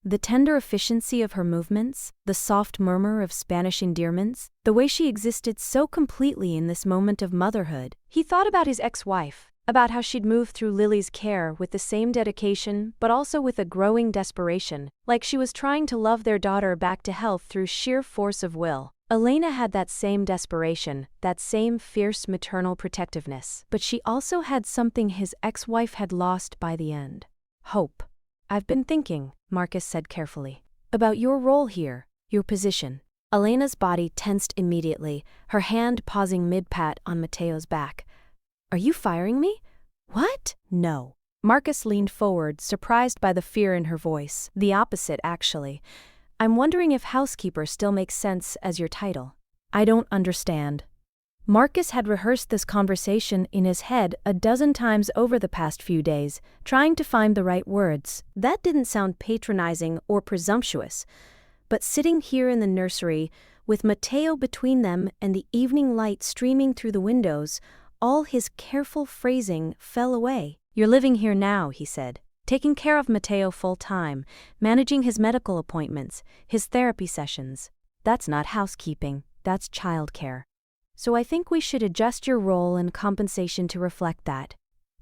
The tender efficiency of her movements, the soft murmur of Spanish endearments, the way she existed so completely in this moment of motherhood. He thought about his ex-wife, about how she'd moved through Lily's care with the same dedication but also with a growing desperation, like she was trying to love their daughter back to health through sheer force of will. Elena had that same desperation, that same fierce maternal protectiveness, but she also had something his ex-wife had lost by the end. Hope. "I've been thinking," Marcus said carefully, "about your role here, your position." Elena's body tensed immediately, her hand pausing mid-pat on Matteo's back. "Are you firing me?" "What?" "No." Marcus leaned forward, surprised by the fear in her voice. "The opposite, actually. I'm wondering if housekeeper still makes sense as your title." "I don't understand." Marcus had rehearsed this conversation in his head a dozen times over the past few days, trying to find the right words. That didn't sound patronizing or presumptuous. But sitting here in the nursery, with Matteo between them and the evening light streaming through the windows, all his careful phrasing fell away. "You're living here now," he said, "taking care of Matteo full-time, managing his medical appointments, his therapy sessions. That's not housekeeping, that's childcare. So I think we should adjust your role and compensation to reflect that."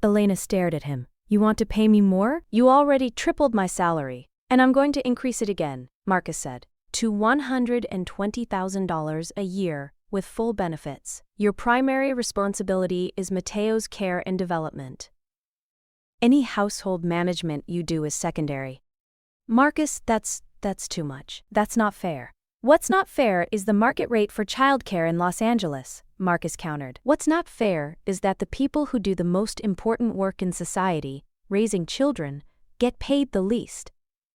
Elena stared at him. "You want to pay me more?" "You already tripled my salary, and I'm going to increase it again," Marcus said, "to $120,000 a year, with full benefits. Your primary responsibility is Matteo's care and development. Any household management you do is secondary. Marcus, that's too much. That's not fair. What's not fair is the market rate for childcare in Los Angeles, Marcus countered. What's not fair is that the people who do the most important work in society, raising children, get paid the least.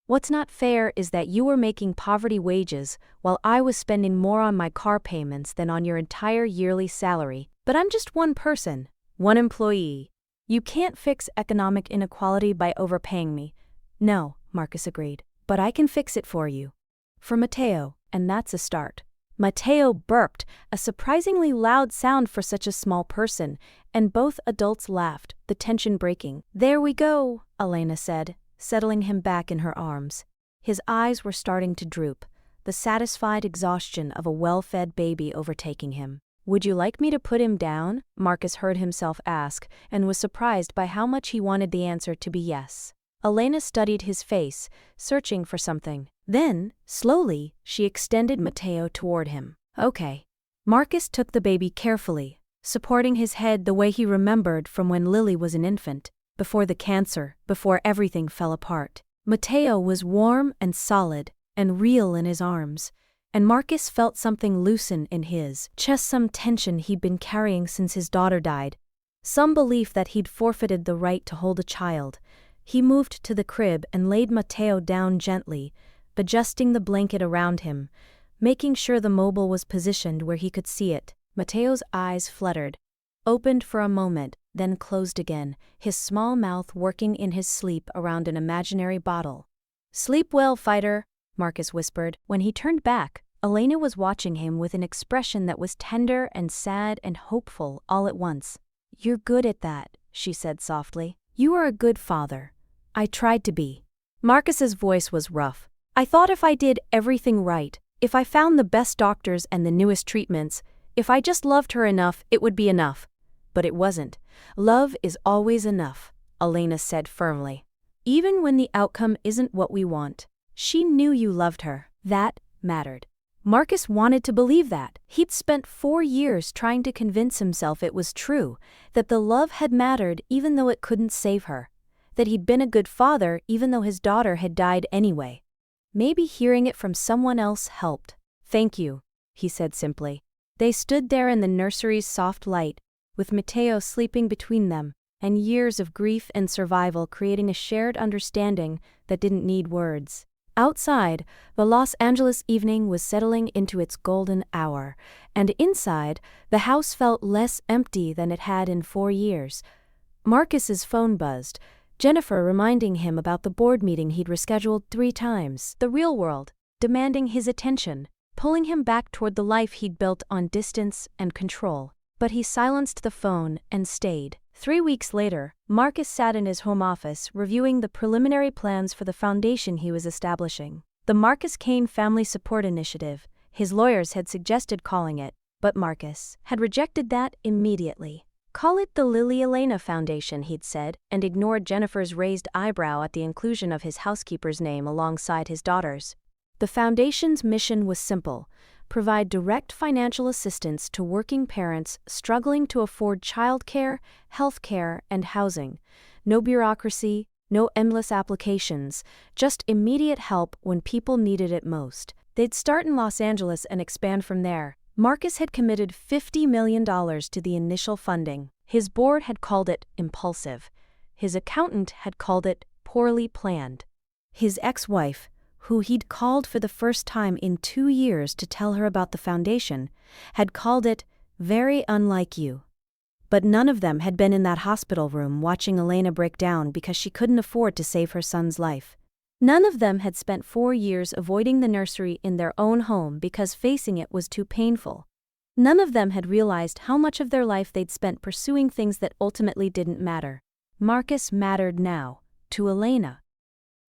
What's not fair is that you were making poverty wages while I was spending more on my car payments than on your entire yearly salary. But I'm just one person, one employee. You can't fix economic inequality by overpaying me. No, Marcus agreed. But I can fix it for you. For Matteo, and that's a start. Matteo burped, a surprisingly loud sound for such a small person, and both adults laughed, the tension breaking. There we go, Elena said, settling him back in her arms. His eyes were starting to droop, the satisfied exhaustion of a well-fed baby overtaking him. Would you like me to put him down? Marcus heard himself ask, and was surprised by how much he wanted the answer to be yes. Elena studied his face, searching for something. Then, slowly, she extended Matteo toward him. Okay. Marcus took the baby carefully, supporting his head the way he remembered from when Lily was an infant, before the cancer, before everything fell apart. Matteo was warm and solid, and real in his arms, and Marcus felt something loosen in his chest, some tension he'd been carrying since his daughter died, some belief that he'd forfeited the right to hold a child. He moved to the crib and laid Matteo down gently, adjusting the blanket around him, making sure the mobile was positioned where he could see it. Matteo's eyes fluttered, opened for a moment, then closed again, his small mouth working in his sleep around an imaginary bottle. Sleep well, fighter, Marcus whispered. When he turned back, Elena was watching him with an expression that was tender and sad and hopeful all at once. You're good at that, she said softly. You are a good father. I tried to be. Marcus's voice was rough. I thought if I did everything right, if I found the best doctors and the newest treatments, if I just loved her enough, it would be enough. But it wasn't. Love is always enough, Elena said firmly. Even when the outcome isn't what we want. She knew you loved her. That mattered. Marcus wanted to believe that. He'd spent 4 years trying to convince himself it was true, that the love had mattered even though it couldn't save her, that he'd been a good father even though his daughter had died anyway. Maybe hearing it from someone else helped. Thank you, he said simply. They stood there in the nursery's soft light, with Matteo sleeping between them, and years of grief and survival creating a shared understanding that didn't need words. Outside, the Los Angeles evening was settling into its golden hour, and inside, the house felt less empty than it had in 4 years. Marcus's phone buzzed, Jennifer reminding him about the board meeting he'd rescheduled 3 times. The real world, demanding his attention, pulling him back toward the life he'd built on distance and control. But he silenced the phone and stayed. 3 weeks later, Marcus sat in his home office reviewing the preliminary plans for the foundation he was establishing. The Marcus Kane Family Support Initiative, his lawyers had suggested calling it, but Marcus had rejected that immediately. Call it the Lily Elena Foundation, he'd said, and ignored Jennifer's raised eyebrow at the inclusion of his housekeeper's name alongside his daughter's. The foundation's mission was simple: provide direct financial assistance to working parents struggling to afford childcare, healthcare, and housing. No bureaucracy, no endless applications, just immediate help when people needed it most. They'd start in Los Angeles and expand from there. Marcus had committed $50 million to the initial funding. His board had called it impulsive. His accountant had called it poorly planned. His ex-wife, who he'd called for the first time in 2 years to tell her about the foundation, had called it very unlike you. But none of them had been in that hospital room watching Elena break down because she couldn't afford to save her son's life. None of them had spent 4 years avoiding the nursery in their own home because facing it was too painful. None of them had realized how much of their life they'd spent pursuing things that ultimately didn't matter. Marcus mattered now, to Elena,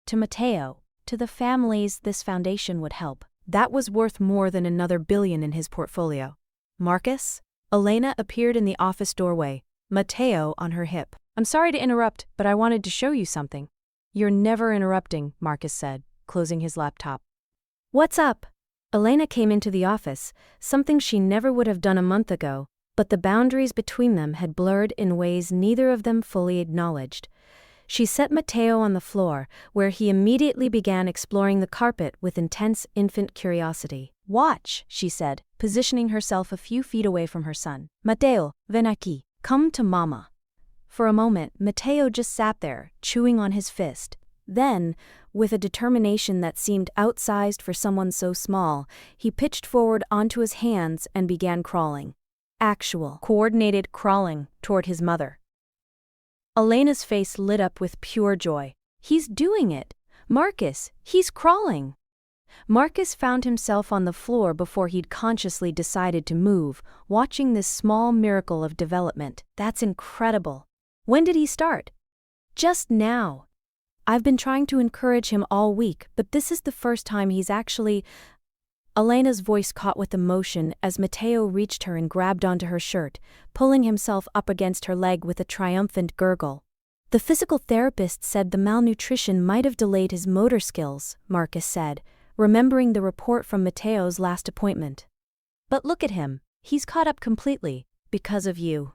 to Matteo, to the families this foundation would help. That was worth more than another billion in his portfolio. Marcus? Elena appeared in the office doorway, Matteo on her hip. I'm sorry to interrupt, but I wanted to show you something. You're never interrupting, Marcus said, closing his laptop. What's up? Elena came into the office, something she never would have done a month ago, but the boundaries between them had blurred in ways neither of them fully acknowledged. She set Matteo on the floor, where he immediately began exploring the carpet with intense infant curiosity. "Watch," she said, positioning herself a few feet away from her son. "Matteo, ven aquí. Come to mama." For a moment, Matteo just sat there, chewing on his fist. Then, with a determination that seemed outsized for someone so small, he pitched forward onto his hands and began crawling. Actual, coordinated crawling toward his mother. Elena's face lit up with pure joy. "He's doing it! Marcus, he's crawling!" Marcus found himself on the floor before he'd consciously decided to move, watching this small miracle of development. "That's incredible. When did he start?" "Just now. I've been trying to encourage him all week, but this is the first time he's actually—" Elena's voice caught with emotion as Matteo reached her and grabbed onto her shirt, pulling himself up against her leg with a triumphant gurgle. "The physical therapist said the malnutrition might have delayed his motor skills," Marcus said, remembering the report from Matteo's last appointment. "But look at him. He's caught up completely, because of you."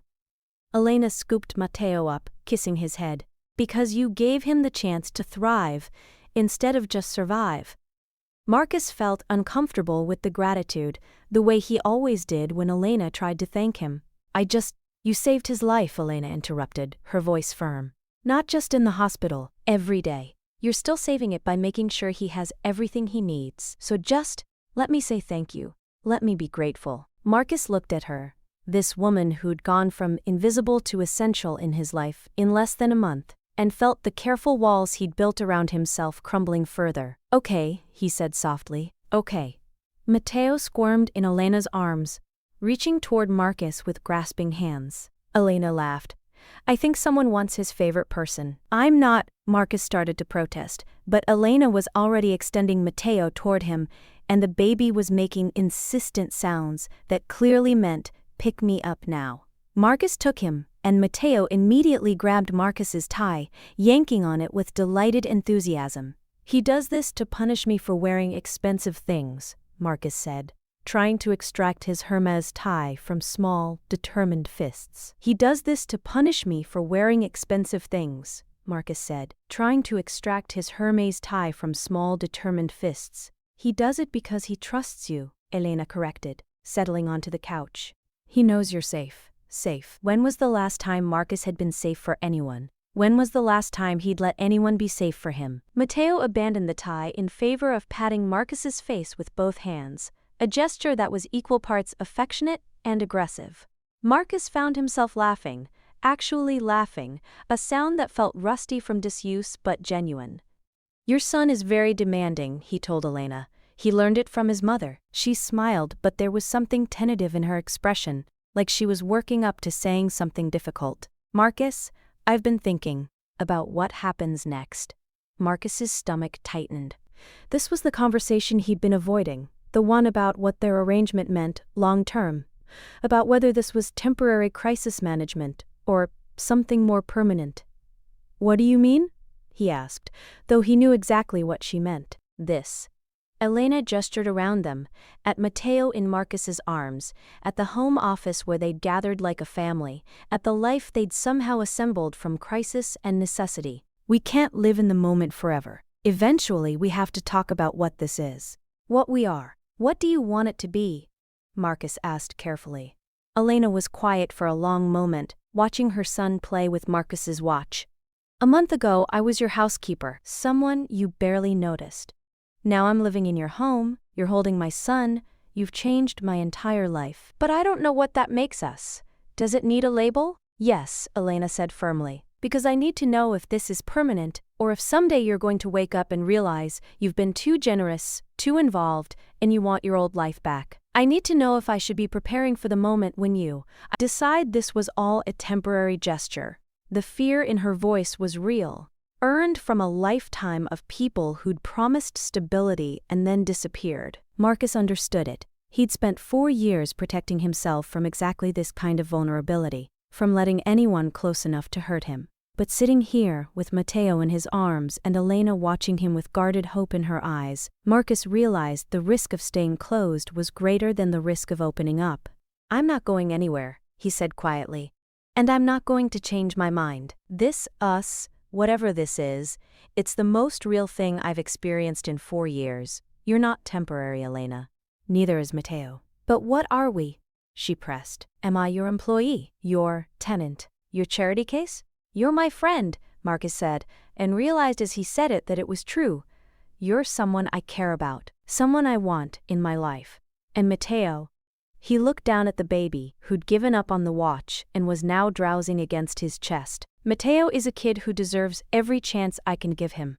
Elena scooped Matteo up, kissing his head. "Because you gave him the chance to thrive, instead of just survive." Marcus felt uncomfortable with the gratitude, the way he always did when Elena tried to thank him. You saved his life," Elena interrupted, her voice firm. "Not just in the hospital, every day. You're still saving it by making sure he has everything he needs. So just, let me say thank you. Let me be grateful." Marcus looked at her, this woman who'd gone from invisible to essential in his life in less than a month, and felt the careful walls he'd built around himself crumbling further. "Okay," he said softly. "Okay." Matteo squirmed in Elena's arms, reaching toward Marcus with grasping hands. Elena laughed. "I think someone wants his favorite person." "I'm not," Marcus started to protest, but Elena was already extending Matteo toward him, and the baby was making insistent sounds that clearly meant, "Pick me up now." Marcus took him, and Matteo immediately grabbed Marcus's tie, yanking on it with delighted enthusiasm. "He does this to punish me for wearing expensive things," Marcus said, trying to extract his Hermes tie from small, determined fists. "He does this to punish me for wearing expensive things," Marcus said, trying to extract his Hermes tie from small, determined fists. "He does it because he trusts you," Elena corrected, settling onto the couch. "He knows you're safe. Safe." When was the last time Marcus had been safe for anyone? When was the last time he'd let anyone be safe for him? Matteo abandoned the tie in favor of patting Marcus's face with both hands, a gesture that was equal parts affectionate and aggressive. Marcus found himself laughing, actually laughing, a sound that felt rusty from disuse but genuine. "Your son is very demanding," he told Elena. "He learned it from his mother." She smiled, but there was something tentative in her expression, like she was working up to saying something difficult. "Marcus, I've been thinking about what happens next." Marcus's stomach tightened. This was the conversation he'd been avoiding, the one about what their arrangement meant long-term, about whether this was temporary crisis management or something more permanent. "What do you mean?" he asked, though he knew exactly what she meant. "This." Elena gestured around them, at Matteo in Marcus's arms, at the home office where they'd gathered like a family, at the life they'd somehow assembled from crisis and necessity. "We can't live in the moment forever. Eventually we have to talk about what this is. What we are. What do you want it to be?" Marcus asked carefully. Elena was quiet for a long moment, watching her son play with Marcus's watch. "A month ago I was your housekeeper, someone you barely noticed. Now I'm living in your home, you're holding my son, you've changed my entire life. But I don't know what that makes us. Does it need a label?" "Yes," Elena said firmly, "because I need to know if this is permanent, or if someday you're going to wake up and realize you've been too generous, too involved, and you want your old life back. I need to know if I should be preparing for the moment when you decide this was all a temporary gesture." The fear in her voice was real, earned from a lifetime of people who'd promised stability and then disappeared. Marcus understood it. He'd spent 4 years protecting himself from exactly this kind of vulnerability, from letting anyone close enough to hurt him. But sitting here, with Matteo in his arms and Elena watching him with guarded hope in her eyes, Marcus realized the risk of staying closed was greater than the risk of opening up. "I'm not going anywhere," he said quietly. "And I'm not going to change my mind. This, us, whatever this is, it's the most real thing I've experienced in 4 years. You're not temporary, Elena. Neither is Matteo. But what are we?" she pressed. "Am I your employee? Your tenant? Your charity case?" "You're my friend," Marcus said, and realized as he said it that it was true. "You're someone I care about, someone I want in my life. And Matteo." He looked down at the baby, who'd given up on the watch and was now drowsing against his chest. "Matteo is a kid who deserves every chance I can give him."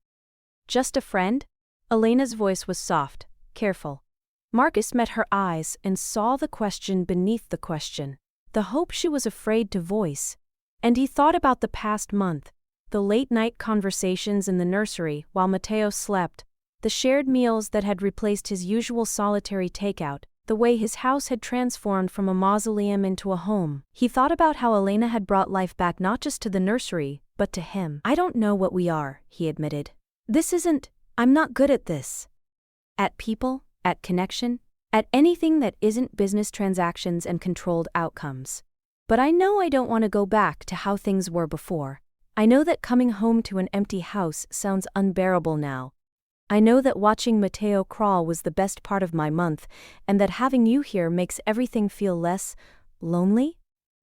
"Just a friend?" Elena's voice was soft, careful. Marcus met her eyes and saw the question beneath the question, the hope she was afraid to voice. And he thought about the past month, the late-night conversations in the nursery while Matteo slept, the shared meals that had replaced his usual solitary takeout, the way his house had transformed from a mausoleum into a home. He thought about how Elena had brought life back not just to the nursery, but to him. "I don't know what we are," he admitted. I'm not good at this. At people, at connection, at anything that isn't business transactions and controlled outcomes. But I know I don't want to go back to how things were before. I know that coming home to an empty house sounds unbearable now. I know that watching Matteo crawl was the best part of my month, and that having you here makes everything feel less lonely?"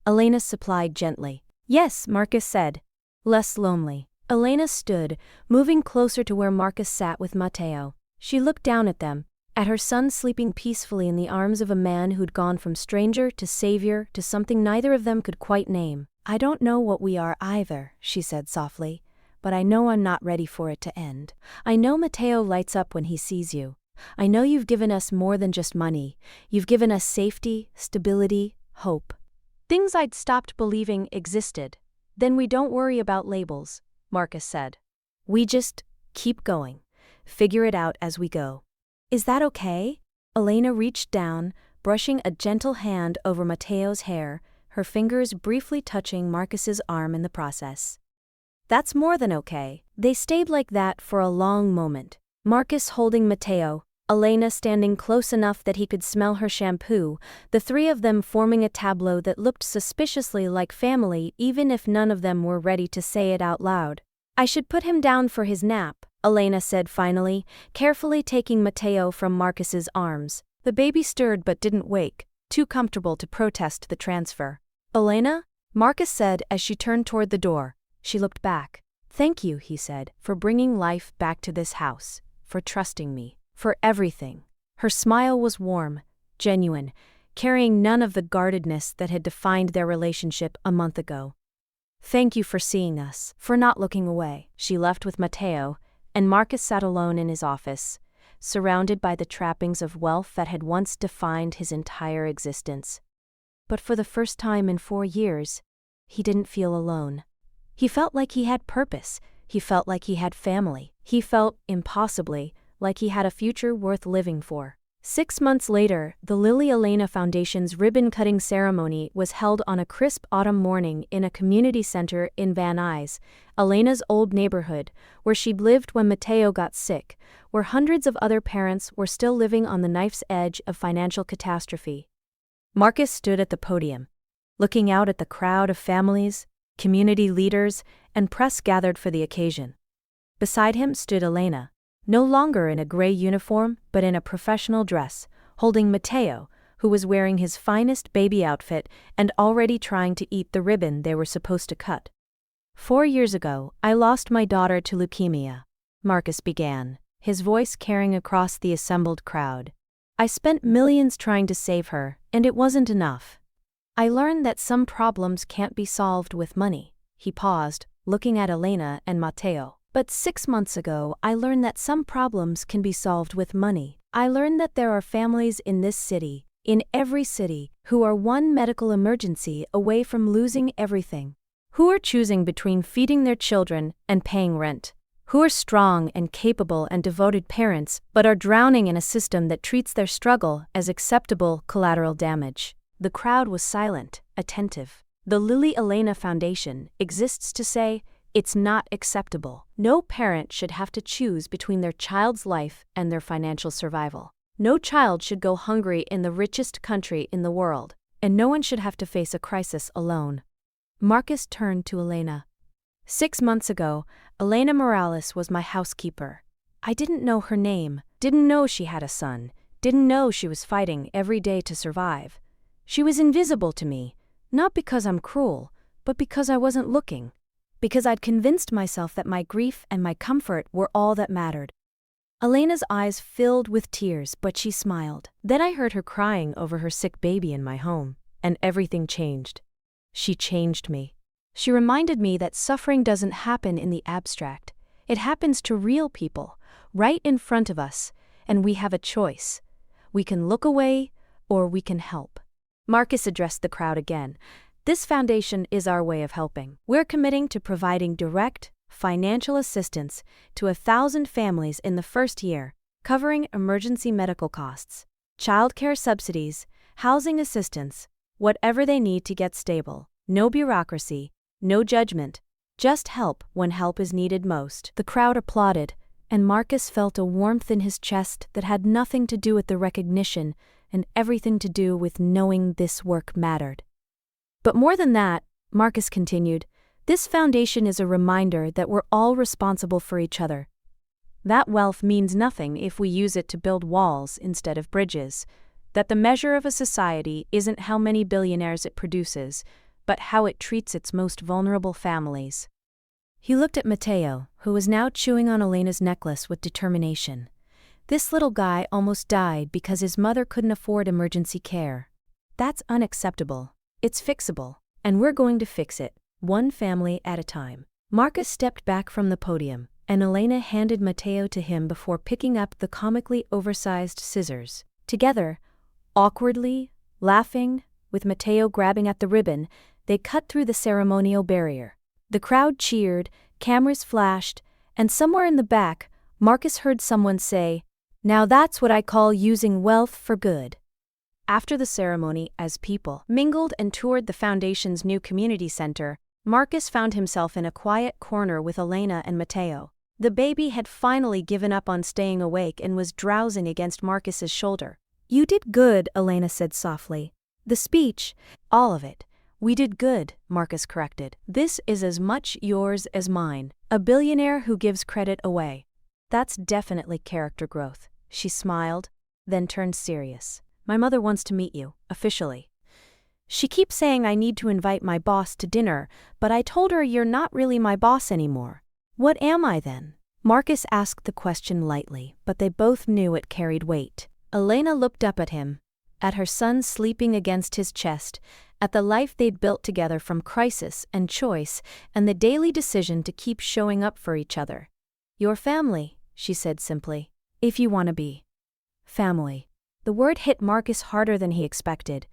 Elena supplied gently. "Yes," Marcus said. "Less lonely." Elena stood, moving closer to where Marcus sat with Matteo. She looked down at them, at her son sleeping peacefully in the arms of a man who'd gone from stranger to savior to something neither of them could quite name. "I don't know what we are either," she said softly, "but I know I'm not ready for it to end. I know Matteo lights up when he sees you. I know you've given us more than just money. You've given us safety, stability, hope. Things I'd stopped believing existed. Then we don't worry about labels," Marcus said. "We just keep going. Figure it out as we go. Is that okay?" Elena reached down, brushing a gentle hand over Matteo's hair, her fingers briefly touching Marcus's arm in the process. "That's more than okay." They stayed like that for a long moment. Marcus holding Matteo, Elena standing close enough that he could smell her shampoo, the three of them forming a tableau that looked suspiciously like family even if none of them were ready to say it out loud. "I should put him down for his nap," Elena said finally, carefully taking Matteo from Marcus's arms. The baby stirred but didn't wake, too comfortable to protest the transfer. "Elena?" Marcus said as she turned toward the door. She looked back. "Thank you," he said, "for bringing life back to this house, for trusting me, for everything." Her smile was warm, genuine, carrying none of the guardedness that had defined their relationship a month ago. "Thank you for seeing us, for not looking away." She left with Matteo, and Marcus sat alone in his office, surrounded by the trappings of wealth that had once defined his entire existence. But for the first time in 4 years, he didn't feel alone. He felt like he had purpose. He felt like he had family. He felt, impossibly, like he had a future worth living for. 6 months later, the Lily Elena Foundation's ribbon-cutting ceremony was held on a crisp autumn morning in a community center in Van Nuys, Elena's old neighborhood, where she'd lived when Matteo got sick, where hundreds of other parents were still living on the knife's edge of financial catastrophe. Marcus stood at the podium, looking out at the crowd of families, community leaders, and press gathered for the occasion. Beside him stood Elena, no longer in a gray uniform but in a professional dress, holding Matteo, who was wearing his finest baby outfit and already trying to eat the ribbon they were supposed to cut. 4 years ago, I lost my daughter to leukemia, Marcus began, his voice carrying across the assembled crowd. I spent millions trying to save her, and it wasn't enough. I learned that some problems can't be solved with money. He paused, looking at Elena and Matteo. But 6 months ago, I learned that some problems can be solved with money. I learned that there are families in this city, in every city, who are one medical emergency away from losing everything. Who are choosing between feeding their children and paying rent. Who are strong and capable and devoted parents, but are drowning in a system that treats their struggle as acceptable collateral damage. The crowd was silent, attentive. The Lily Elena Foundation exists to say, It's not acceptable. No parent should have to choose between their child's life and their financial survival. No child should go hungry in the richest country in the world, and no one should have to face a crisis alone. Marcus turned to Elena. 6 months ago, Elena Morales was my housekeeper. I didn't know her name, didn't know she had a son, didn't know she was fighting every day to survive. She was invisible to me, not because I'm cruel, but because I wasn't looking. Because I'd convinced myself that my grief and my comfort were all that mattered. Elena's eyes filled with tears, but she smiled. Then I heard her crying over her sick baby in my home, and everything changed. She changed me. She reminded me that suffering doesn't happen in the abstract. It happens to real people, right in front of us, and we have a choice. We can look away, or we can help. Marcus addressed the crowd again. This foundation is our way of helping. We're committing to providing direct, financial assistance to 1,000 families in the first year, covering emergency medical costs, childcare subsidies, housing assistance, whatever they need to get stable. No bureaucracy, no judgment, just help when help is needed most. The crowd applauded, and Marcus felt a warmth in his chest that had nothing to do with the recognition and everything to do with knowing this work mattered. But more than that, Marcus continued, this foundation is a reminder that we're all responsible for each other. That wealth means nothing if we use it to build walls instead of bridges, that the measure of a society isn't how many billionaires it produces, but how it treats its most vulnerable families. He looked at Matteo, who was now chewing on Elena's necklace with determination. This little guy almost died because his mother couldn't afford emergency care. That's unacceptable. It's fixable, and we're going to fix it, one family at a time. Marcus stepped back from the podium, and Elena handed Matteo to him before picking up the comically oversized scissors. Together, awkwardly, laughing, with Matteo grabbing at the ribbon, they cut through the ceremonial barrier. The crowd cheered, cameras flashed, and somewhere in the back, Marcus heard someone say, "Now that's what I call using wealth for good." After the ceremony, as people mingled and toured the foundation's new community center, Marcus found himself in a quiet corner with Elena and Matteo. The baby had finally given up on staying awake and was drowsing against Marcus's shoulder. "You did good," Elena said softly. "The speech, all of it. We did good," Marcus corrected. "This is as much yours as mine. A billionaire who gives credit away. That's definitely character growth." She smiled, then turned serious. "My mother wants to meet you, officially. She keeps saying I need to invite my boss to dinner, but I told her you're not really my boss anymore. What am I then?" Marcus asked the question lightly, but they both knew it carried weight. Elena looked up at him, at her son sleeping against his chest, at the life they'd built together from crisis and choice and the daily decision to keep showing up for each other. "Your family," she said simply, "if you want to be." Family. The word hit Marcus harder than he expected.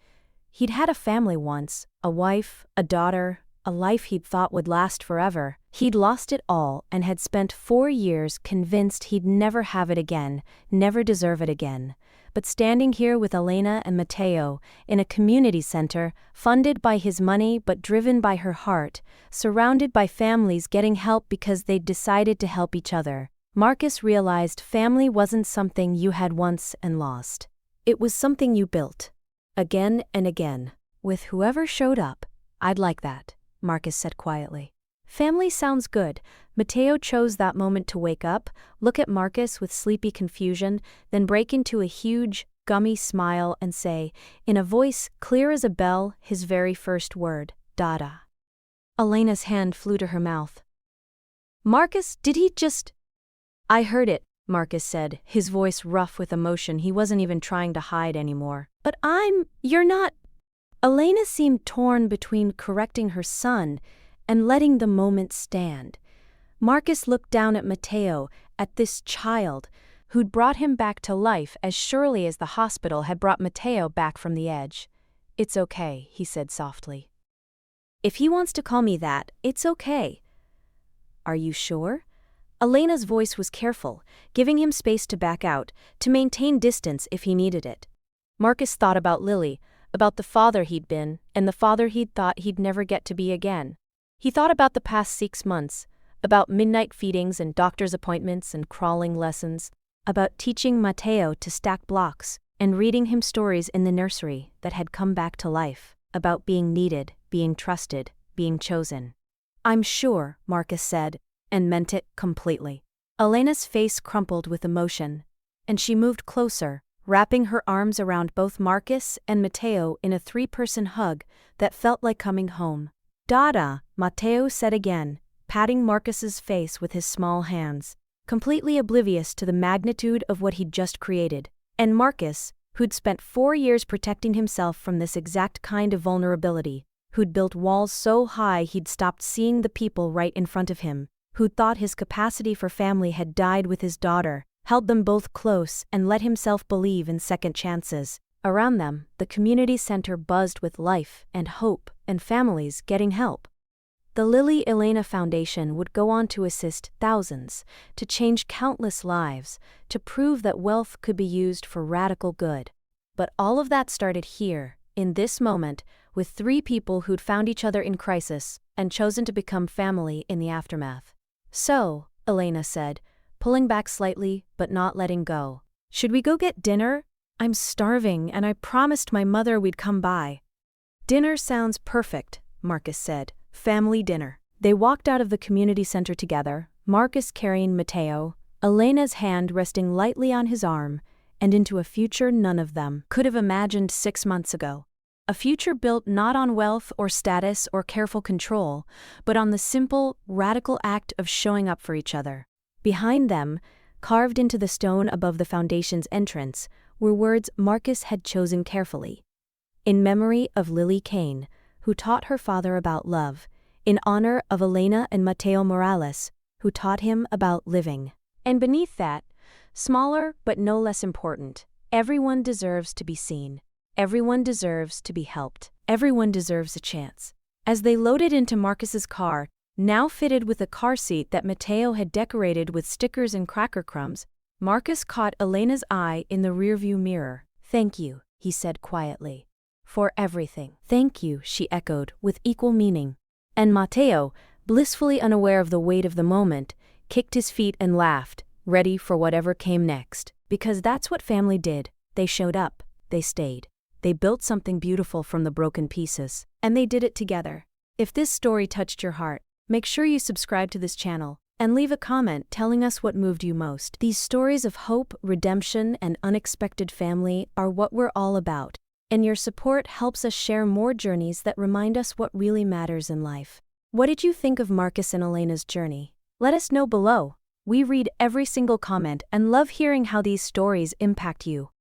He'd had a family once, a wife, a daughter, a life he'd thought would last forever. He'd lost it all and had spent 4 years convinced he'd never have it again, never deserve it again. But standing here with Elena and Matteo, in a community center, funded by his money but driven by her heart, surrounded by families getting help because they'd decided to help each other, Marcus realized family wasn't something you had once and lost. It was something you built. Again and again. With whoever showed up. "I'd like that," Marcus said quietly. "Family sounds good." Matteo chose that moment to wake up, look at Marcus with sleepy confusion, then break into a huge, gummy smile and say, in a voice clear as a bell, his very first word, "Dada." Elena's hand flew to her mouth. "Marcus, did he just—" "I heard it," Marcus said, his voice rough with emotion he wasn't even trying to hide anymore. "But you're not—" Elena seemed torn between correcting her son and letting the moment stand. Marcus looked down at Matteo, at this child, who'd brought him back to life as surely as the hospital had brought Matteo back from the edge. "It's okay," he said softly. "If he wants to call me that, it's okay." "Are you sure?" Elena's voice was careful, giving him space to back out, to maintain distance if he needed it. Marcus thought about Lily, about the father he'd been, and the father he'd thought he'd never get to be again. He thought about the past 6 months, about midnight feedings and doctor's appointments and crawling lessons, about teaching Matteo to stack blocks and reading him stories in the nursery that had come back to life, about being needed, being trusted, being chosen. "I'm sure," Marcus said, and meant it completely. Elena's face crumpled with emotion, and she moved closer, wrapping her arms around both Marcus and Matteo in a three-person hug that felt like coming home. "Dada," Matteo said again, patting Marcus's face with his small hands, completely oblivious to the magnitude of what he'd just created. And Marcus, who'd spent 4 years protecting himself from this exact kind of vulnerability, who'd built walls so high he'd stopped seeing the people right in front of him, who'd thought his capacity for family had died with his daughter, held them both close and let himself believe in second chances. Around them, the community center buzzed with life and hope and families getting help. The Lily Elena Foundation would go on to assist thousands, to change countless lives, to prove that wealth could be used for radical good. But all of that started here, in this moment, with 3 people who'd found each other in crisis and chosen to become family in the aftermath. "So," Elena said, pulling back slightly but not letting go, "should we go get dinner? I'm starving and I promised my mother we'd come by." "Dinner sounds perfect," Marcus said. "Family dinner." They walked out of the community center together, Marcus carrying Matteo, Elena's hand resting lightly on his arm, and into a future none of them could have imagined 6 months ago. A future built not on wealth or status or careful control, but on the simple, radical act of showing up for each other. Behind them, carved into the stone above the foundation's entrance, were words Marcus had chosen carefully. "In memory of Lily Kane, who taught her father about love, in honor of Elena and Matteo Morales, who taught him about living." And beneath that, smaller but no less important, everyone deserves to be seen. Everyone deserves to be helped. Everyone deserves a chance. As they loaded into Marcus's car, now fitted with a car seat that Matteo had decorated with stickers and cracker crumbs, Marcus caught Elena's eye in the rearview mirror. "Thank you," he said quietly. "For everything." "Thank you," she echoed, with equal meaning. And Matteo, blissfully unaware of the weight of the moment, kicked his feet and laughed, ready for whatever came next. Because that's what family did. They showed up. They stayed. They built something beautiful from the broken pieces. And they did it together. If this story touched your heart, make sure you subscribe to this channel and leave a comment telling us what moved you most. These stories of hope, redemption, and unexpected family are what we're all about. And your support helps us share more journeys that remind us what really matters in life. What did you think of Marcus and Elena's journey? Let us know below. We read every single comment and love hearing how these stories impact you.